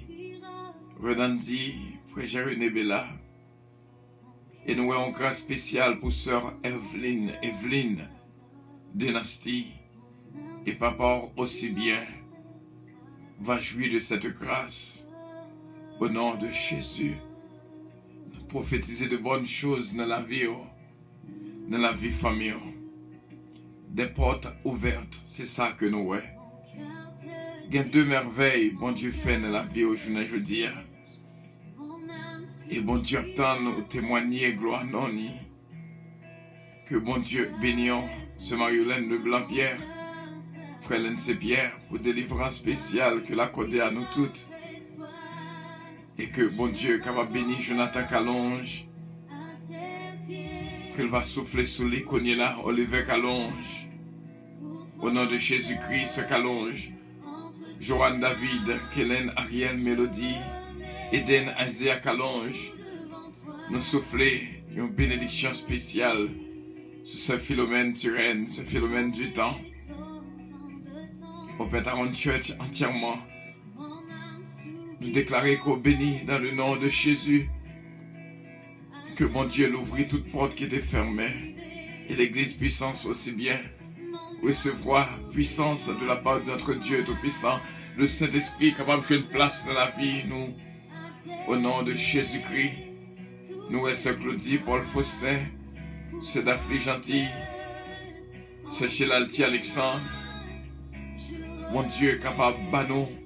Redandi, frère Jérémy Bella. Et nous avons une grâce spéciale pour sœur Evelyne, dynastie. Et papa aussi bien va jouir de cette grâce. Au nom de Jésus, nous prophétiser de bonnes choses dans la vie famille. Des portes ouvertes, c'est ça que nous voyons. Il y a 2 merveilles, bon Dieu fait dans la vie aujourd'hui, je veux dire. Et bon Dieu attend nous témoigner, gloire non ni. Que bon Dieu bénisse ce Marie-Hélène de Blanc-Pierre, frère Lens Pierre, pour délivrance spéciale que l'accordé à nous toutes. Et que bon Dieu est capable de bénir Jonathan Calonge, qu'il va souffler sous l'icône là, Olivier Calonge. Au nom de Jésus-Christ, ce Calonge, Joanne David, Kélène Ariel Mélodie, Eden Isaiah Calonge, nous souffler une bénédiction spéciale sur ce Philomène Turenne, ce Philomène du temps. Au Pétaron Church entièrement, nous déclarer qu'on bénit dans le nom de Jésus, que bon Dieu l'ouvrit toute porte qui était fermée, et l'église puissance aussi bien, recevoir puissance de la part de notre Dieu Tout-Puissant, le Saint-Esprit capable de jouer une place dans la vie, nous, au nom de Jésus-Christ, nous et ce Claudie, Paul Faustin, ce Daphne Gentil, ce Chélalti Alexandre, mon Dieu est capable de banner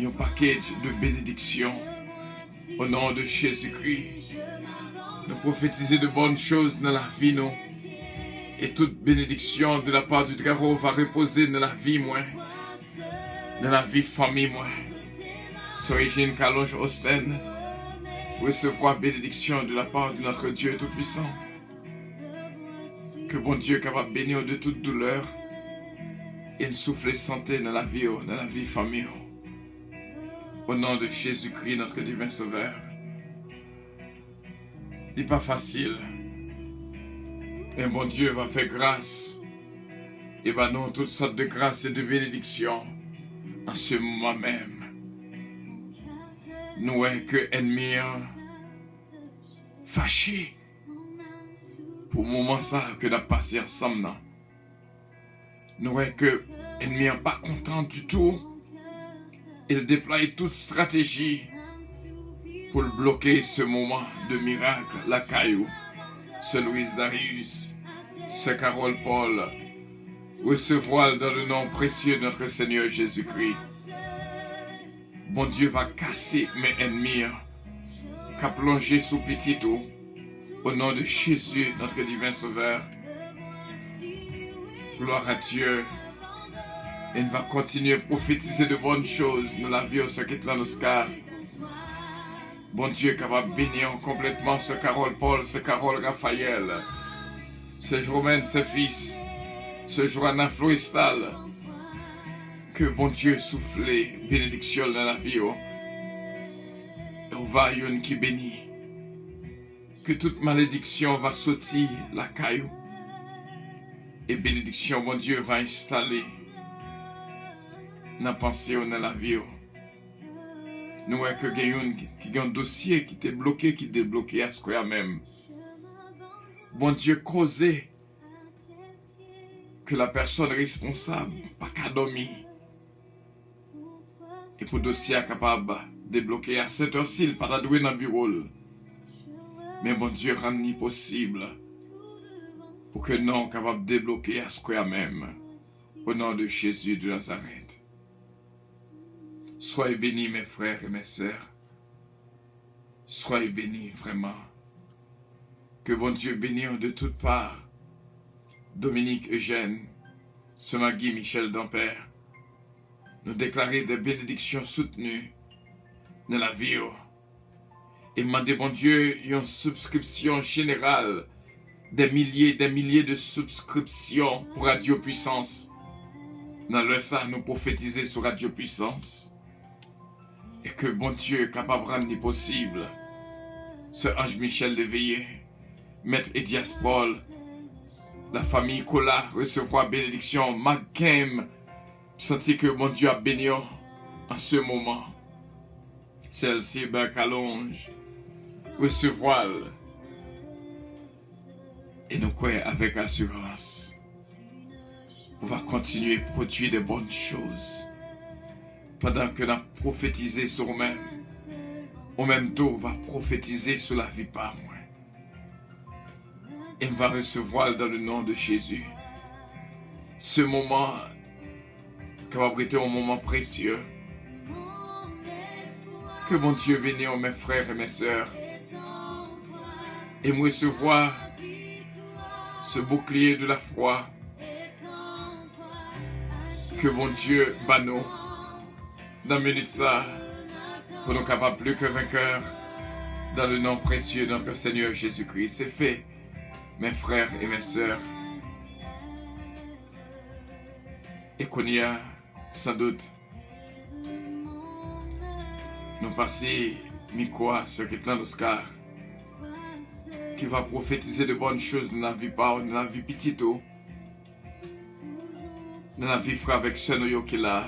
un package de bénédictions au nom de Jésus-Christ. Nous prophétiser de bonnes choses dans la vie, nous. Et toute bénédiction de la part du Très-Haut va reposer dans la vie, moi. Dans la vie famille, moi. Sœur Régine Calonge Austin, recevoir bénédiction de la part de notre Dieu Tout-Puissant. Que bon Dieu est capable de bénir de toute douleur et une souffler santé dans la vie famille. Au nom de Jésus-Christ, notre divin Sauveur. Il n'est pas facile. Et bon Dieu va faire grâce. Et va nous toutes sortes de grâces et de bénédictions en ce moment même. Nous est que ennemis fâchés pour le moment ça que nous passé ensemble. Nous est que ennemis pas contents du tout. Il déploie toute stratégie pour bloquer ce moment de miracle, la caillou, ce Louise Darius, ce Carole Paul, recevoir dans le nom précieux de notre Seigneur Jésus-Christ. Bon Dieu va casser mes ennemis, qu'a plongé sous petit eau, au nom de Jésus, notre divin Sauveur. Gloire à Dieu. Et il va continuer à prophétiser de bonnes choses dans la vie au secret de l'Oscar. Bon Dieu capable de bénir complètement ce Carole Paul, ce Carole Raphaël, ce Romain, ce fils, ce Joanna Floristal. Que bon Dieu souffle bénédiction dans la vie. Et on va y qui bénit. Que toute malédiction va sortir la caillou. Et bénédiction, bon Dieu, va installer dans la pensée ou dans la vie. Nous voyons que il y a un dossier qui était bloqué, qui est débloqué à ce qu'il y a même. Bon Dieu, causé que la personne responsable pas qu'à dormir. Et pour le dossier capable de débloquer à cette heure-ci, il pas doué dans le bureau. Mais bon Dieu, rend possible pour que nous capable de débloquer à ce qu'il y a même. Au nom de Jésus de Nazareth. Soyez bénis mes frères et mes sœurs. Soyez bénis vraiment. Que bon Dieu bénisse de toutes parts. Dominique Eugène, ce Magui Michel Dampère, nous déclarer des bénédictions soutenues dans la vie. Et demander bon Dieu une subscription générale, des milliers de subscriptions pour Radio Puissance. Dans le ça, nous prophétiser sur Radio Puissance. Et que bon Dieu est capable de rendre possible ce Ange Michel l'éveillé, Maître Edias Paul, la famille Kola recevoir bénédiction. Makem, sentir que mon Dieu a béni en ce moment. Celle-ci, Bercalonge, recevoir. Et nous croyons avec assurance. On va continuer à produire de bonnes choses. Pendant que nous avons prophétisé sur nous-mêmes, en même temps, on va prophétiser sur la vie par moi. Et on va recevoir dans le nom de Jésus. Ce moment, qui va être un moment précieux. Que mon Dieu bénisse mes frères et mes sœurs. Et me recevoir ce bouclier de la foi. Que mon Dieu banno dans minute ça, pour nous capables plus que vainqueurs, dans le nom précieux de notre Seigneur Jésus-Christ. C'est fait, mes frères et mes sœurs. Et qu'on y a, sans doute, nous passer micro sur quelqu'un d'Oscar, qui va prophétiser de bonnes choses dans la vie par, dans la vie petito, dans la vie frère avec Senoyo qui est là,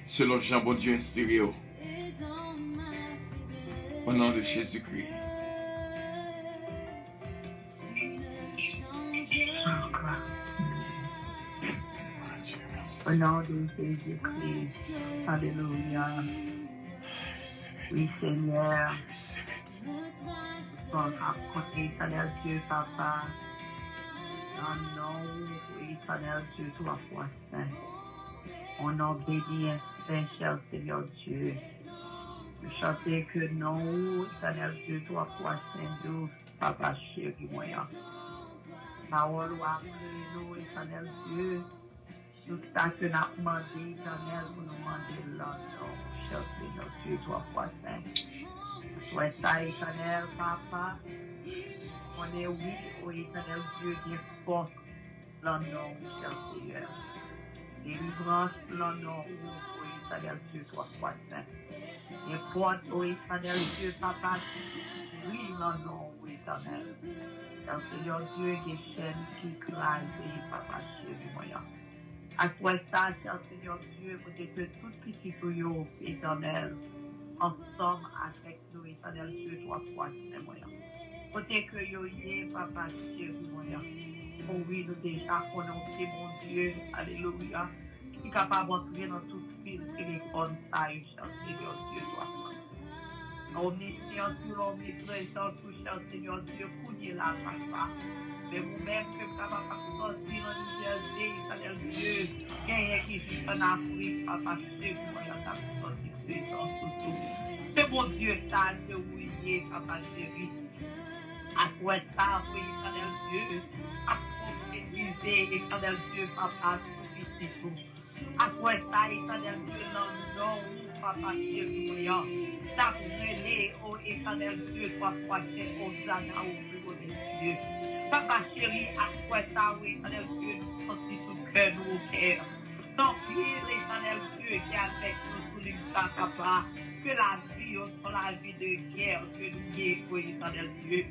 selon Jean bon Dieu inspiré. Au nom de Jésus-Christ. Au nom de Jésus-Christ. Alléluia. Oui, Seigneur. Bon, raconter, Seigneur Dieu, Papa. Dans le nom, oui, Seigneur Dieu, toi, foi saint. On en bénit un cher Seigneur Dieu. Chanter que non, Seigneur Dieu, toi, foi saint, Dieu, Papa chéri, moyen. Parole ou après nous, Seigneur Dieu. Tout ça que nous avons demandé, Éternel, pour nous demander là, cher Seigneur Dieu, toi, foi saint. Ouais, ça, Éternel, Papa. On est oui, oh Éternel Dieu, des forces, là, non, cher Seigneur. Délivrance, là, non, oh Éternel Dieu, toi, foi saint. Et porte, oh Éternel Dieu, Papa, oui, là, non, oh Éternel. Cher Seigneur Dieu, des chaînes qui crasent, Papa, chéri, moyen. Après ça, cher Seigneur Dieu, vous êtes tout petit tuyau, Éternel, ensemble avec nous, Éternel Dieu, toi, foi saint, moyen. Côté que yo yé, Papa, chéri, moyen. Oh oui, nous déjà prononcé, mon Dieu, alléluia, qui est capable d'entrer dans tout fil téléphone, ça, cher Seigneur Dieu, toi, omniscient, tout l'omniprésent, tout cher Seigneur Dieu, cognez la papa. Mais vous-même, que vous avez sortir en Nigeria, Seigneur Dieu, gagnez qui vit en Afrique, Papa, chéri, moyen, c'est mon Dieu, ça, que vous y Papa, chéri. Après ça, oui, Éternel Dieu, à prophétiser, Éternel Dieu, Papa, tout tout. Après ça, Éternel Dieu, non, Papa, chéri, moyen, ça brûlé, oh Éternel Dieu, toi, foi saint, Hosanna, au plus haut des cieux. Papa, chéri, après ça, oui, Éternel Dieu, nous sentis tout cœur, nous, au cœur. Tant pis, l'Éternel Dieu, qui est avec nous, sous l'immense papa, que la vie, soit la vie de guerre, que nous y oh Éternel Dieu.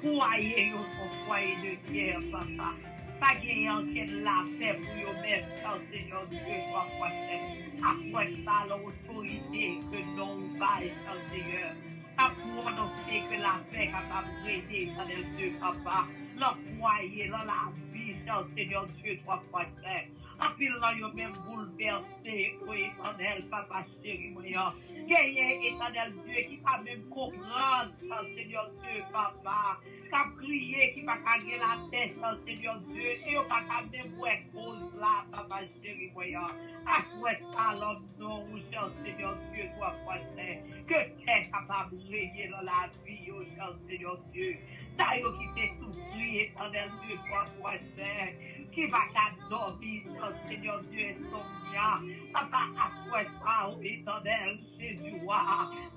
Foyer, son foyer de guerre, papa. Pas gagner en quelle la paix pour eux-mêmes, Seigneur Dieu, toi, foi saint. Après ça, l'autorité que nous baille, Seigneur. Ça pour annoncer que la paix capable d'aider, Seigneur Dieu, papa. Le foyer, dans la vie, Seigneur Dieu, toi, foi saint. En pile là, yo même bouleversé, oui, Éternel, Papa chéri, moyen. Gagné, Éternel Dieu, qui va même comprendre, Seigneur Dieu, Papa. Qui a prié, qui va gagner la tête, Seigneur Dieu. Et on va même voir cause là, Papa chéri, moyen. Après ça, l'homme non, cher Seigneur Dieu, toi, foi saint. Que tu es capable de régner dans la vie, oh, cher Seigneur Dieu. Ça, yo qui t'est souffri, Éternel Dieu, toi, foi saint. Qui va t'adorer, Seigneur Dieu, insomnia. Papa, après ça, oh Éternel, Jésus,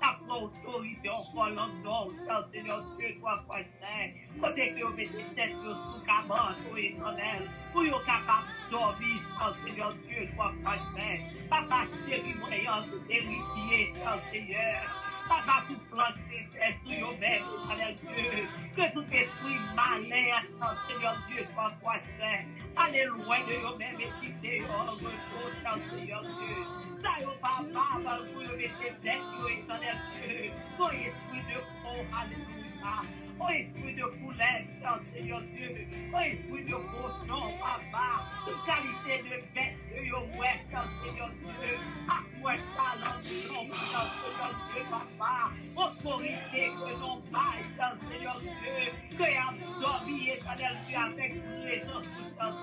ta autorité encore le nom, Seigneur Dieu, toi, foi saint. Côté que vous mettez tête sous cabane, oh Éternel, pour vous capable de dormir, Seigneur Dieu, toi, foi saint. Papa, chéri, moyen, tout héritier, Seigneur. Papa, tout planter, sur yo même, éternel Dieu. Que tout esprit malin, Seigneur Dieu, soit poisson. Allez loin de yo même et quittez yo en retour, Seigneur Dieu. Ça yo papa, parce que yo mettez tête, yo éternel Dieu. Oh esprit de faux, alléluia. Oh esprit de couleur, Seigneur Dieu. Oh esprit de potion, papa. Toute qualité de bête, yo ouais, Seigneur Dieu. À toi, talent, Seigneur Dieu, papa. Autorité que non pas, Seigneur Dieu. Que absorbi, éternel Dieu, avec présence,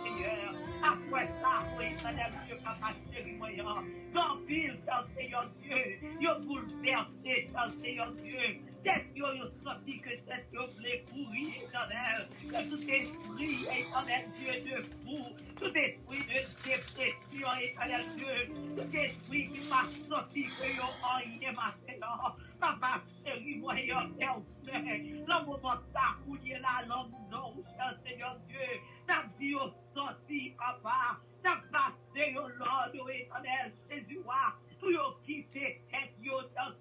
Seigneur. Après ça, oui, éternel Dieu, papa, chéri, moyen. Dans pile, Seigneur Dieu. Yo bouleversé, Seigneur Dieu. Qu'est-ce que vous senti que c'est que vous voulez courir, éternel? Que tout esprit, éternel Dieu, de fou, tout esprit de dépression, éternel Dieu, tout esprit qui m'a sorti que vous en maintenant. Papa, chéri, moyen, personne. Le moment ça, couiller là, l'homme, non, Seigneur Dieu. T'as dit au sorti, papa. T'as passé au Lord, éternel Jésus, pour vous quitter tête,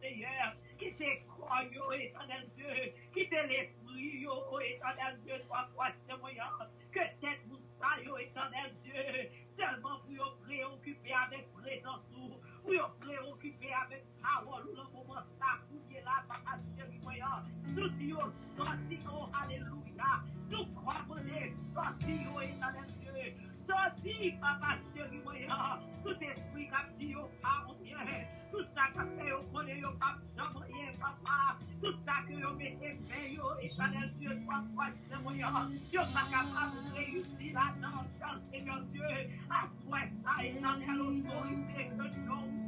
Seigneur. Quitter croix, éternel Dieu. Quitter l'esprit, éternel Dieu, soit quoi, c'est moyen. Que tête vous ça, éternel Dieu. Seulement pour vous préoccuper avec présence, pour vous préoccuper avec parole, le moment ça, couiller là, papa, chéri, moyen. Nous disons, sorti, alléluia. Nous croyons les sorti, éternel Dieu. Sorti, papa, chéri, moyen. Tout esprit qui a dit, pardon, tout ça qui a fait, connaît, jamais, papa. Tout ça que vous mettez bien, éternel Dieu, soit c'est moyen. Dieu pas capable de réussir là-dedans, Seigneur Dieu. À toi, ça, éternel, autorité que nous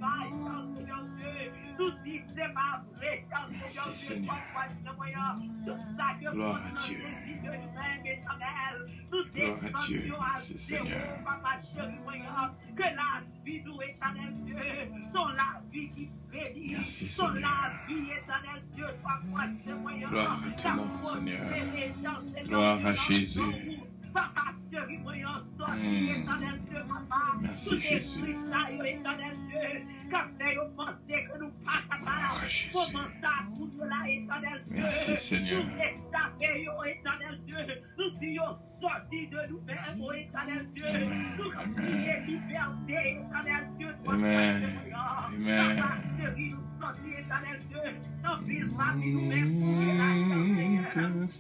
avons, Seigneur Dieu. Tout dit, c'est pas vrai, Seigneur Dieu, soit c'est moyen. Tout ça que vous mettez de nous-mêmes, éternel. Tout Gloire à Dieu, merci Seigneur. Papa, chéri, moyen. Que la vie nous, éternel Dieu, sont la vie qui bénit. Merci Sont Seigneur. la vie, éternel Dieu, soit c'est moyen. Gloire à ton nom, Seigneur. Gloire à Jésus. Papa, chéri, moyen, sorti, éternel Dieu, papa. Merci, Tout Jésus. esprit là, éternel Dieu, quand vous pensez que nous passons à Gloire à Jésus. comment ça, tout cela, éternel Dieu. Merci, Seigneur. Nous échappez, éternel Dieu. Nous disons, sortis de nous-mêmes, éternel Dieu. Amen. Nous Amen. crions liberté, éternel Dieu. Amen. Amen. Papa, chéri, nous sortis, éternel Dieu. Dans ville, famille, nous-mêmes, pour que la Seigneur.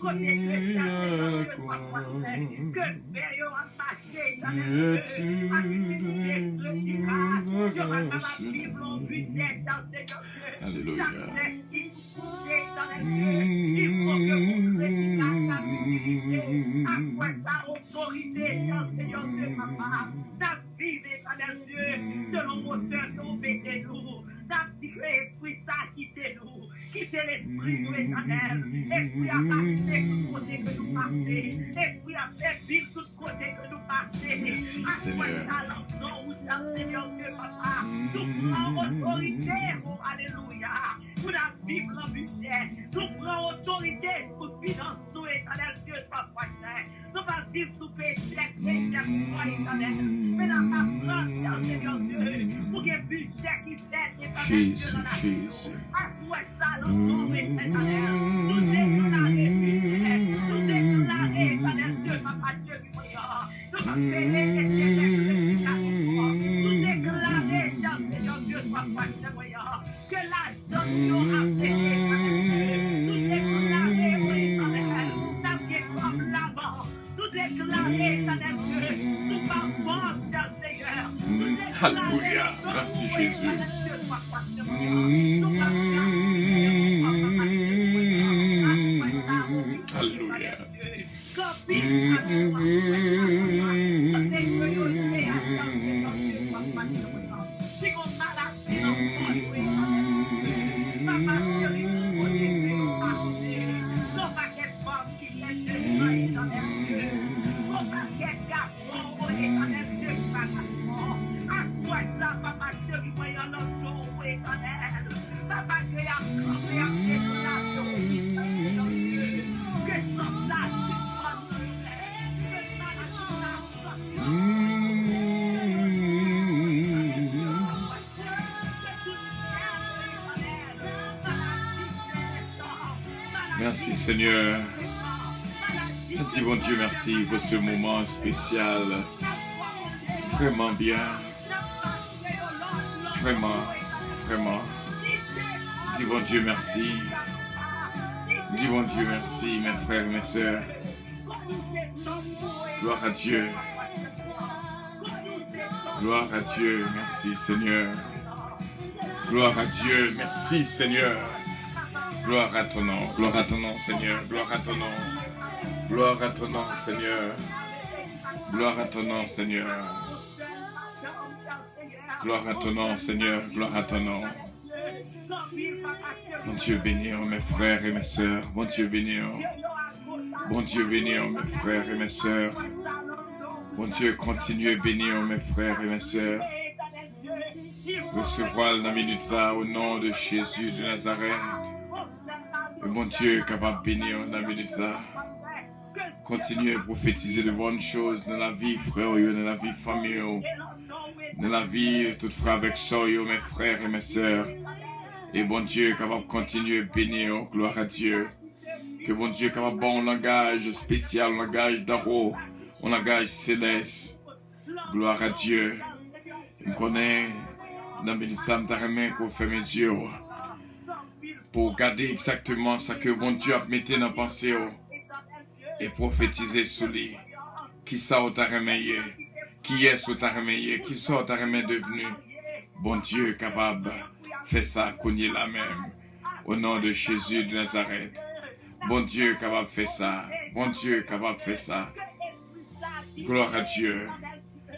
Côté chrétien, Seigneur Dieu, soit prospère. Que veillons à marcher, éternel Dieu. Activité cléricale. Dieu va dans la Bible, on but d'être dans Seigneur Dieu. Alléluia. Chaque qui poussait dans les cieux, il faut que vous prêtiez la stabilité. À quoi ta autorité, dans Seigneur Dieu, papa. Ta vie, éternel Dieu, selon vos cœurs que vous mettez-nous. Ta vie, esprit, ça, quittez-nous. Quittez l'esprit, nous, éternel. Esprit à passer tout côté que nous passons. Esprit à faire vivre tout côté que nous passons. Merci, À quoi Seigneur. ta langue, ou ta Seigneur Dieu, papa. Nous prenons autorité, oh, alléluia. Pour la Bible en budget. Nous prenons autorité pour financer, nous, éternel Dieu, soit prochain. Nous pas vivre sous péché, éternel. Mais dans ta France, Seigneur Dieu, pour que budget qui fait, éternel Dieu, Jésus, dans la Jésus. à toi, ça, l'ensemble, éternel. Nous déclarons, nous déclarons, éternel Dieu, papa Dieu, qui voyons. Nous pas périr, nous déclarons, Seigneur Dieu, soit prochain, voyons. Que la zone nous a fait, nous déclarons, éternel, ça vient comme l'avant. Nous déclarons, éternel Dieu, nous parlons, Seigneur. Nous déclarons, Alléluia. Merci, Jésus. éternel Dieu, soit prochain, voyons. Alléluia. Merci Seigneur. Nous disons bon Dieu merci pour ce moment spécial. Vraiment bien. Vraiment. Dis bon Dieu merci. Dis bon Dieu merci, mes frères et mes sœurs. Gloire à Dieu. Gloire à Dieu. Merci Seigneur. Gloire à Dieu. Merci Seigneur. Gloire à ton nom. Gloire à ton nom Seigneur. Gloire à ton nom. Gloire à ton nom Seigneur. Gloire à ton nom Seigneur. Gloire à ton nom Seigneur. Gloire à ton nom. Bon Dieu béni mes frères et mes sœurs. Bon Dieu béni. Bon Dieu béni mes frères et mes sœurs. Bon Dieu continue à bénir mes frères et mes sœurs. Recevoir la minute ça au nom de Jésus de Nazareth. Et bon Dieu capable de bénir la minute ça. Continuez à prophétiser de bonnes choses dans la vie frère, dans la vie famille, dans la vie tout frère avec sœur, mes frères et mes sœurs. Et bon Dieu capable de continuer à bénir, gloire à Dieu. Que bon Dieu capable de bon langage spécial, langage d'aro, un langage céleste. Gloire à Dieu. Je connais dans le Sam Taremen qu'on fait mes yeux pour garder exactement ce que bon Dieu a mis dans la pensée et prophétiser sur lui. Qui ça au Taremen, qui est au Taremen, qui ça au Taremen devenu. Bon Dieu capable fait ça cogner la même au nom de Jésus de Nazareth. Bon Dieu capable fait ça. Bon Dieu capable fait ça. Gloire à Dieu.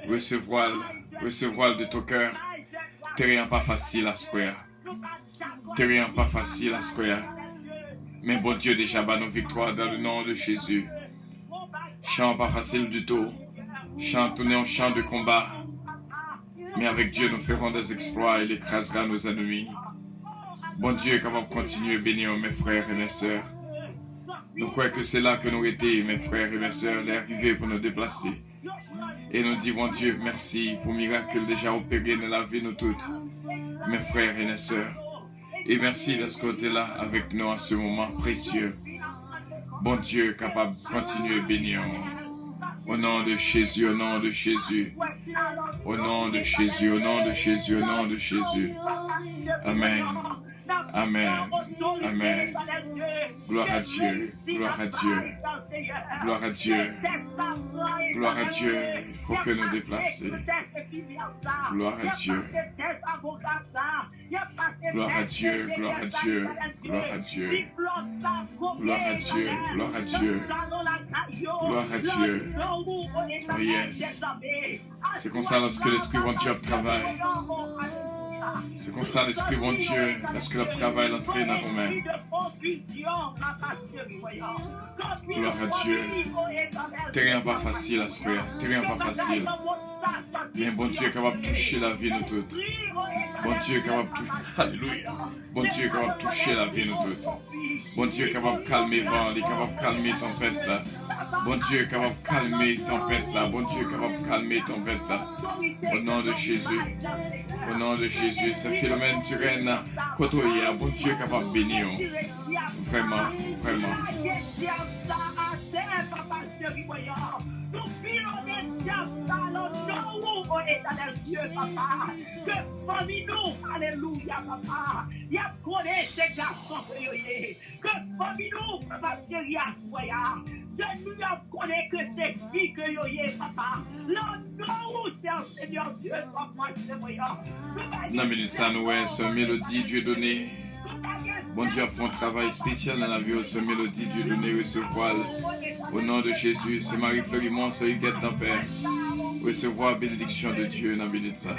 Recevoir de ton cœur. C'est rien pas facile à square. C'est rien pas facile à square. Mais bon Dieu déjà bat nos victoires dans le nom de Jésus. Chant pas facile du tout. Chant tourner en chant de combat. Mais avec Dieu nous ferons des exploits et il écrasera nos ennemis. Bon Dieu capable de continuer à bénir mes frères et mes sœurs. Nous croyons que c'est là que nous étions, mes frères et mes sœurs, l'arrivée pour nous déplacer. Et nous disons, bon Dieu, merci pour le miracle déjà opéré dans la vie de nous toutes, mes frères et mes sœurs. Et merci de ce côté-là avec nous en ce moment précieux. Bon Dieu, capable de continuer à bénir. Au nom de Jésus, au nom de Jésus. Au nom de Jésus, au nom de Jésus, au nom de Jésus. Amen. Amen. Amen. Gloire à Dieu. Gloire à Dieu. Gloire à Dieu. Gloire à Dieu. Il faut que nous déplacer. Gloire à Dieu. Gloire à Dieu. Gloire à Dieu. Gloire à Dieu. Gloire à Dieu. Gloire à Dieu. Gloire à Dieu. Oh yes. C'est comme ça lorsque l'Esprit bon Dieu travaille. C'est comme ça l'Esprit bon Dieu, lorsque le travail l'entraîne dans nos mains. Gloire à Dieu. C'est rien pas facile à se faire. C'est rien pas facile. Mais bon Dieu est capable de toucher la vie de nous toutes. Bon Dieu est capable de toucher. Alléluia. Bon Dieu est capable de toucher la vie de nous toutes. Bon Dieu est capable de calmer le vent. Il est capable de calmer la tempête là. Bon Dieu est capable de calmer la tempête là. Bon Dieu est capable de calmer la tempête là. Au nom de Jésus. Au nom de Jésus. Ce phénomène tu règnes côtoyé. Bon Dieu est capable de bénir. Vraiment, vraiment. Nous pilons des diables dans nos éternel Dieu, papa. Que famille nous, alléluia, papa. Il y a connaît ces garçons, que famille nous, papa, chérie, voyage. Je nous connais que c'est filles que yoye, papa. L'endroit où c'est Seigneur Dieu, papa, c'est voyant. Non, mais ça nous est, ce mélodie Dieu donné. Bon Dieu a fait un travail spécial dans la vie, ce mélodie Dieu donné, recevoir au nom de Jésus, ce Marie Fleurimont, ce Huguette d'un Père, recevoir bénédiction de Dieu dans la ça.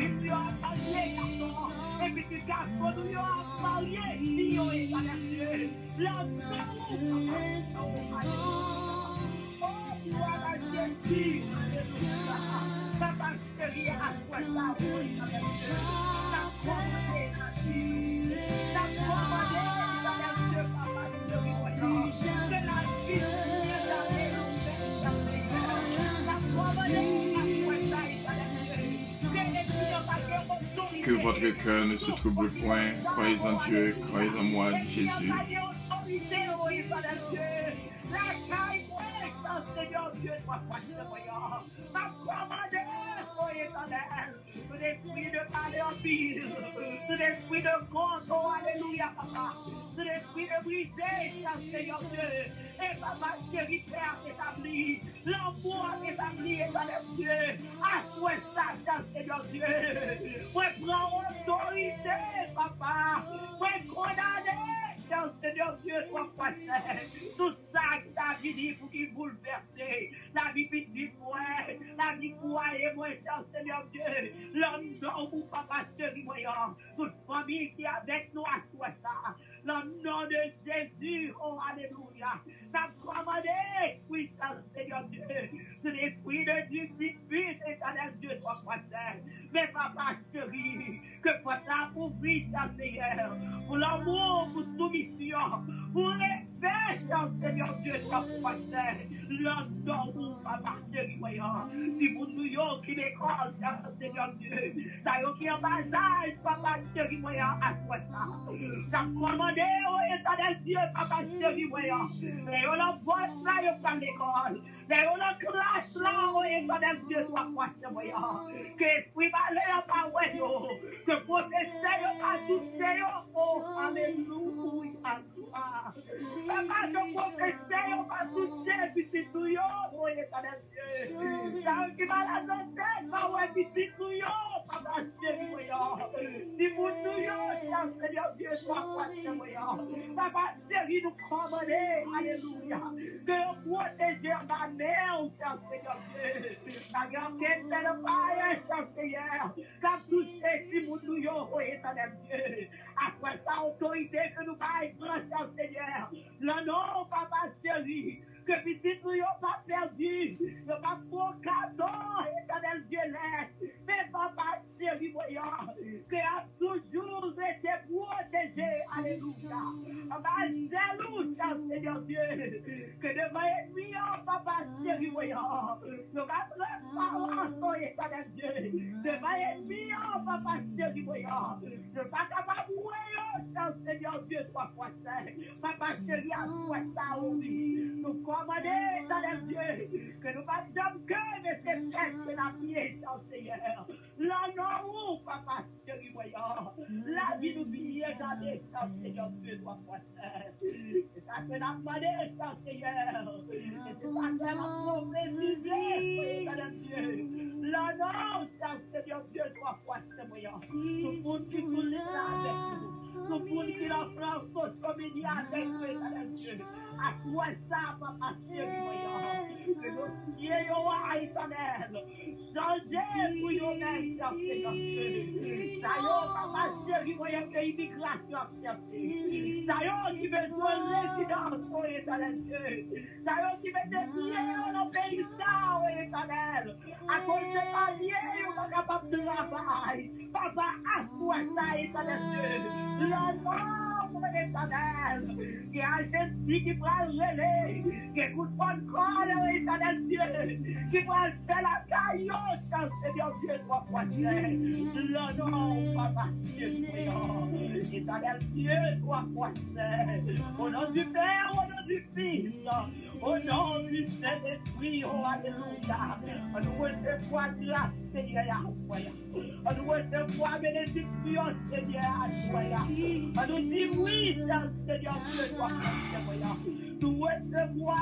Que votre cœur ne se trouble point, croyez en Dieu, croyez en moi, dit Jésus. soit passé, voyant. M'a commandé, oh éternel, tout l'esprit de parler en pile, tout l'esprit de compte, oh alléluia, papa, tout l'esprit de briser, Seigneur Dieu, et papa, chéri, Père, établi, l'amour établi, éternel Dieu, à toi, ça, Seigneur Dieu, moi, prends autorité, papa, moi, condamner, Seigneur Dieu, soit passé, tout ça qui t'a dit pour qu'il bouleverse, la vie petite, la vie quoi et moi, Seigneur Dieu, l'homme dont vous, papa, chéri, voyant, toute famille qui est avec nous à toi, ça, dans le nom de Jésus, oh, alléluia, t'as commandé, puissance, Seigneur Dieu, c'est l'esprit de Dieu qui puisse, éternel Dieu, soit passé, mais papa, chéri, que pour ça, pour vivre, Seigneur, pour l'amour, pour soumission, pour les fêtes, Seigneur Dieu, soit passé, l'homme dont vous, papa, chéri, voyant, si vous nous qui l'école, Seigneur Dieu, ça y est qui en bas âge, papa, chéri, voyant, à toi, ça, t'as commandé, oh, éternel Dieu, papa, chéri, voyant, et on a voix là, il y a l'école, et on a classe là, oh, éternel Dieu, soit passé, voyant, que esprit malheur, pas voyant, que protester, pas toucher, oh, alléluia, papa, que protester, pas toucher, puis c'est tout, oh, éternel Dieu, ça qui va la santé, pas ouais, puis c'est tout, papa, chéri, voyant, si vous nous, Seigneur Dieu, soit passé, voyant, papa, chéri, nous commandez, alléluia, que protéger ma mère, Seigneur Dieu, la grande quête de paille, Seigneur, ça touche si vous nous, oh, éternel Dieu, après sa autorité que nous baillons, Seigneur, le nom, papa, chéri, que petit nous n'avons pas perdu, nous n'avons pas pour cadeau, éternel Dieu laisse, mais papa chéri voyant, que a toujours été protégé, alléluia. Papa jaloux, Seigneur Dieu, que devant l'ennemi, papa chéri voyant, nous avons préparé, éternel Dieu, devant l'ennemi, papa chéri voyant, nous ne sommes pas capables de voir, Seigneur Dieu, soit passé, papa chéri à toi ça, oui, nous commandons, éternel Dieu, que nous pas d'homme que, mais c'est fait que la vie, Seigneur, là non, papa chéri voyant, la vie nous vient jamais, Seigneur Dieu, soit passé, c'est ça que nous demandons, Seigneur, et c'est ça que nous prophétisé, éternel Dieu, là non, Seigneur Dieu, soit passé, voyant, tout le monde qui nous laisse avec nous. Tout le monde qui en France, toute comédie avec nous, éternel Dieu. À toi ça, papa chéri, voyant, que nous prions à éternel. Changez pour nous-mêmes, Seigneur Dieu. Ça y est, papa chéri, voyant que l'immigration a accepté. Ça y est, qui veut jouer résidence, oh éternel Dieu. Ça y est, qui veut défier dans le pays, ça, oh éternel. À cause de ma vie, on n'est pas capable de travailler. Papa, à toi ça, éternel Dieu. La mort, éternel, qui a Jésus qui va relais, qui écoute pas le corps, éternel Dieu, qui va faire la caillotte, Seigneur Dieu, soit poissé. Le nom, papa, Dieu, éternel Dieu, soit poissé. Au nom du Père, au nom du Fils, au nom du Saint-Esprit, oh, alléluia. On nous recevons grâce, Seigneur, on nous recevons bénédiction, Seigneur, on nous dit oui, Seigneur, Dieu, toi, voyant. Nous recevons,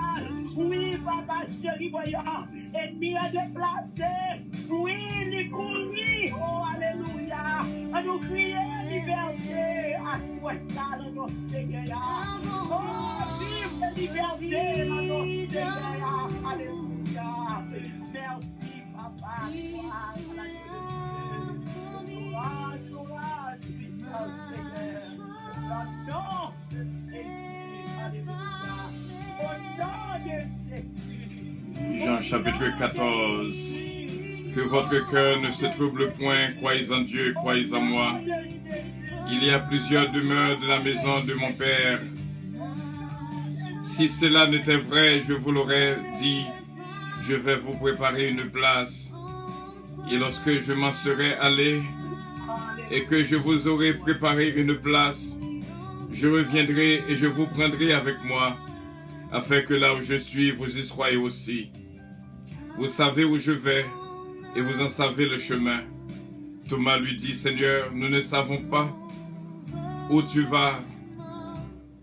oui, papa, chéri, voyant. Ennemi à déplacer, oui, les courir, oh, alléluia. On nous crie liberté, à toi, ça, notre Seigneur. Oh, vive liberté, notre Seigneur, alléluia. Merci, papa, courage, puissance, Seigneur. Non, Jean chapitre 14. Que votre cœur ne se trouble point, croyez en Dieu, croyez en moi. Il y a plusieurs demeures de la maison de mon Père. Si cela n'était vrai, je vous l'aurais dit, je vais vous préparer une place. Et lorsque je m'en serai allé et que je vous aurai préparé une place, je reviendrai et je vous prendrai avec moi, afin que là où je suis, vous y soyez aussi. Vous savez où je vais et vous en savez le chemin. Thomas lui dit, Seigneur, nous ne savons pas où tu vas.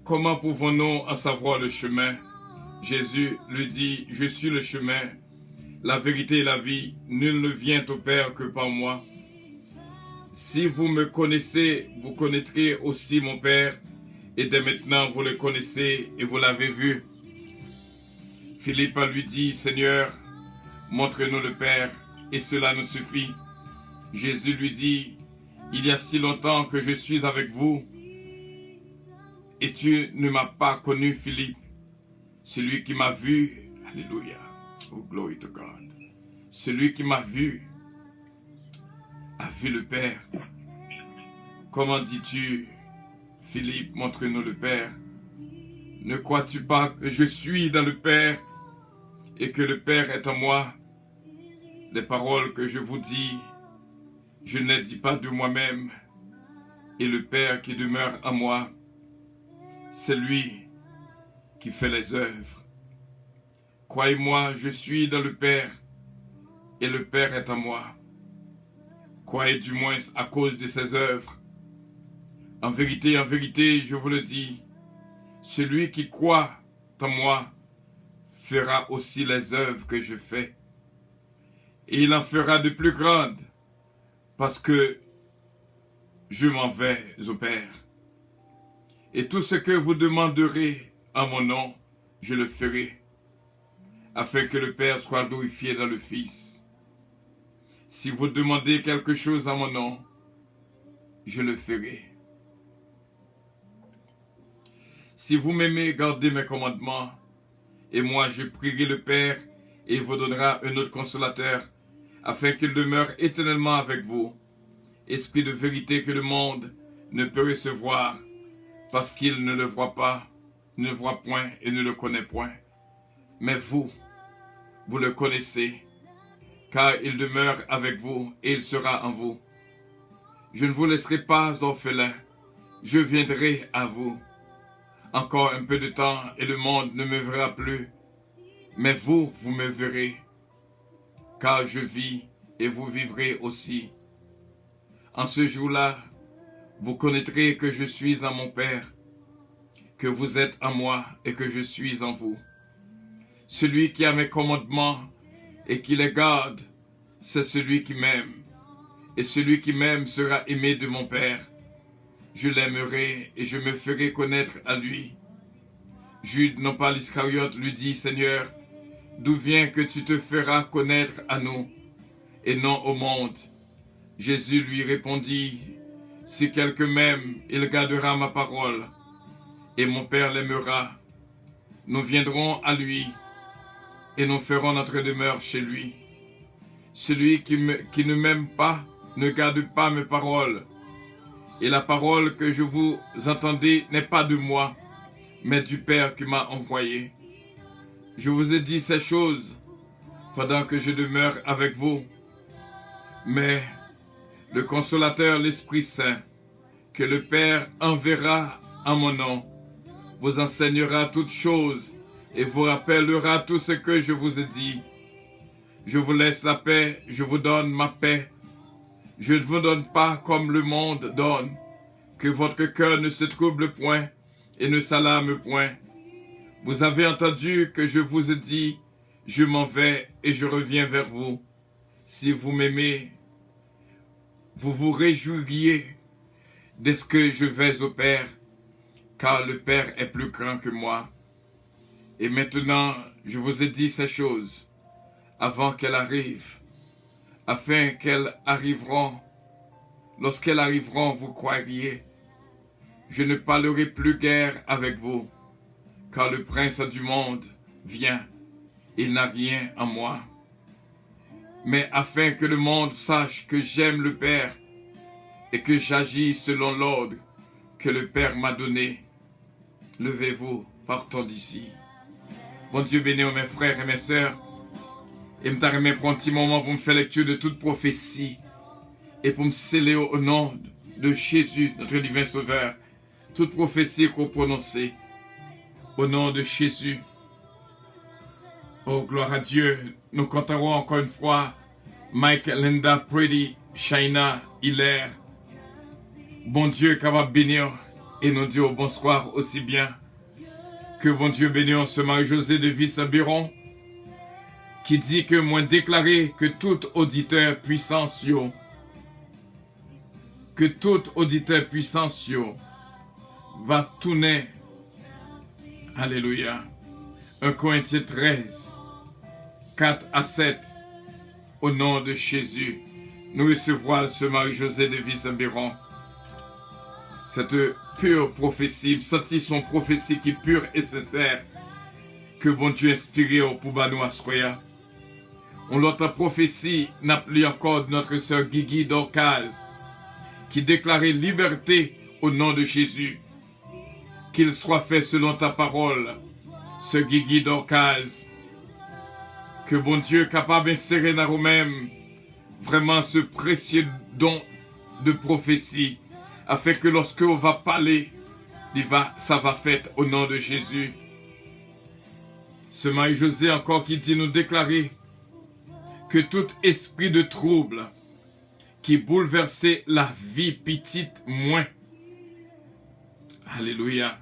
Comment pouvons-nous en savoir le chemin? Jésus lui dit, je suis le chemin, la vérité et la vie. Nul ne vient au Père que par moi. Si vous me connaissez, vous connaîtrez aussi mon Père. Et dès maintenant, vous le connaissez et vous l'avez vu. Philippe lui dit, Seigneur, montre-nous le Père, et cela nous suffit. Jésus lui dit, il y a si longtemps que je suis avec vous, et tu ne m'as pas connu, Philippe. Celui qui m'a vu, alléluia, oh glory to God. Celui qui m'a vu, a vu le Père. Comment dis-tu, Philippe, montre-nous le Père? Ne crois-tu pas que je suis dans le Père et que le Père est en moi? Les paroles que je vous dis, je ne les dis pas de moi-même, et le Père qui demeure en moi, c'est lui qui fait les œuvres. Croyez-moi, je suis dans le Père, et le Père est en moi. Croyez du moins à cause de ses œuvres. En vérité, je vous le dis, celui qui croit en moi fera aussi les œuvres que je fais. Et il en fera de plus grandes, parce que je m'en vais au Père. Et tout ce que vous demanderez en mon nom, je le ferai, afin que le Père soit glorifié dans le Fils. Si vous demandez quelque chose en mon nom, je le ferai. Si vous m'aimez, gardez mes commandements, et moi je prierai le Père, et il vous donnera un autre consolateur, afin qu'il demeure éternellement avec vous, esprit de vérité que le monde ne peut recevoir, parce qu'il ne le voit pas, ne le voit point et ne le connaît point. Mais vous, vous le connaissez, car il demeure avec vous et il sera en vous. Je ne vous laisserai pas orphelin, je viendrai à vous. Encore un peu de temps et le monde ne me verra plus, mais vous, vous me verrez, car je vis et vous vivrez aussi. En ce jour-là, vous connaîtrez que je suis en mon Père, que vous êtes en moi et que je suis en vous. Celui qui a mes commandements et qui les garde, c'est celui qui m'aime. Et celui qui m'aime sera aimé de mon Père. Je l'aimerai et je me ferai connaître à lui. Jude, non pas l'Iscariote, lui dit, Seigneur, d'où vient que tu te feras connaître à nous, et non au monde? Jésus lui répondit, si quelqu'un m'aime, il gardera ma parole, et mon Père l'aimera. Nous viendrons à lui, et nous ferons notre demeure chez lui. Celui qui ne m'aime pas ne garde pas mes paroles, et la parole que je vous entendez n'est pas de moi, mais du Père qui m'a envoyé. Je vous ai dit ces choses pendant que je demeure avec vous, mais le Consolateur, l'Esprit Saint, que le Père enverra en mon nom, vous enseignera toutes choses et vous rappellera tout ce que je vous ai dit. Je vous laisse la paix, je vous donne ma paix. Je ne vous donne pas comme le monde donne, que votre cœur ne se trouble point et ne s'alarme point. Vous avez entendu que je vous ai dit, je m'en vais et je reviens vers vous. Si vous m'aimez, vous vous réjouiriez dès que je vais au Père, car le Père est plus grand que moi. Et maintenant, je vous ai dit ces choses avant qu'elles arrivent, afin qu'elles arriveront. Lorsqu'elles arriveront, vous croiriez. Je ne parlerai plus guère avec vous, car le prince du monde vient. Il n'a rien en moi. Mais afin que le monde sache que j'aime le Père et que j'agis selon l'ordre que le Père m'a donné, levez-vous, partons d'ici. Bon Dieu béni mes frères et mes sœurs, et me t'arrêter pour un petit moment pour me faire lecture de toute prophétie et pour me sceller au nom de Jésus, notre divin Sauveur, toute prophétie qu'on prononce au nom de Jésus. Oh, gloire à Dieu. Nous compterons encore une fois Mike, Linda, Brady, Shaina, Hilaire. Bon Dieu, capable de bénir et nous dire bonsoir aussi bien. Que bon Dieu bénisse ce Marie-Josée de Vice-Biron qui dit que moi déclaré que tout auditeur puissance va tourner. Alléluia. 1 Corinthiens 13, 4 à 7. Au nom de Jésus, nous recevrons ce Marie-Josée de Vice-Biron. Cette pure prophétie, sentir son prophétie qui est pure et sincère, que bon Dieu inspiré pour nous assoya. On l'autre prophétie n'a plus encore de notre sœur Guigui d'Orcaz, qui déclarait liberté au nom de Jésus. Qu'il soit fait selon ta parole, ce Guigui d'Orcaz. Que bon Dieu capable d'insérer dans nous-mêmes vraiment ce précieux don de prophétie, afin que lorsque on va parler, ça va fait au nom de Jésus. Ce Marie-Josée encore qui dit nous déclarer que tout esprit de trouble qui bouleversait la vie petite moins. Alléluia.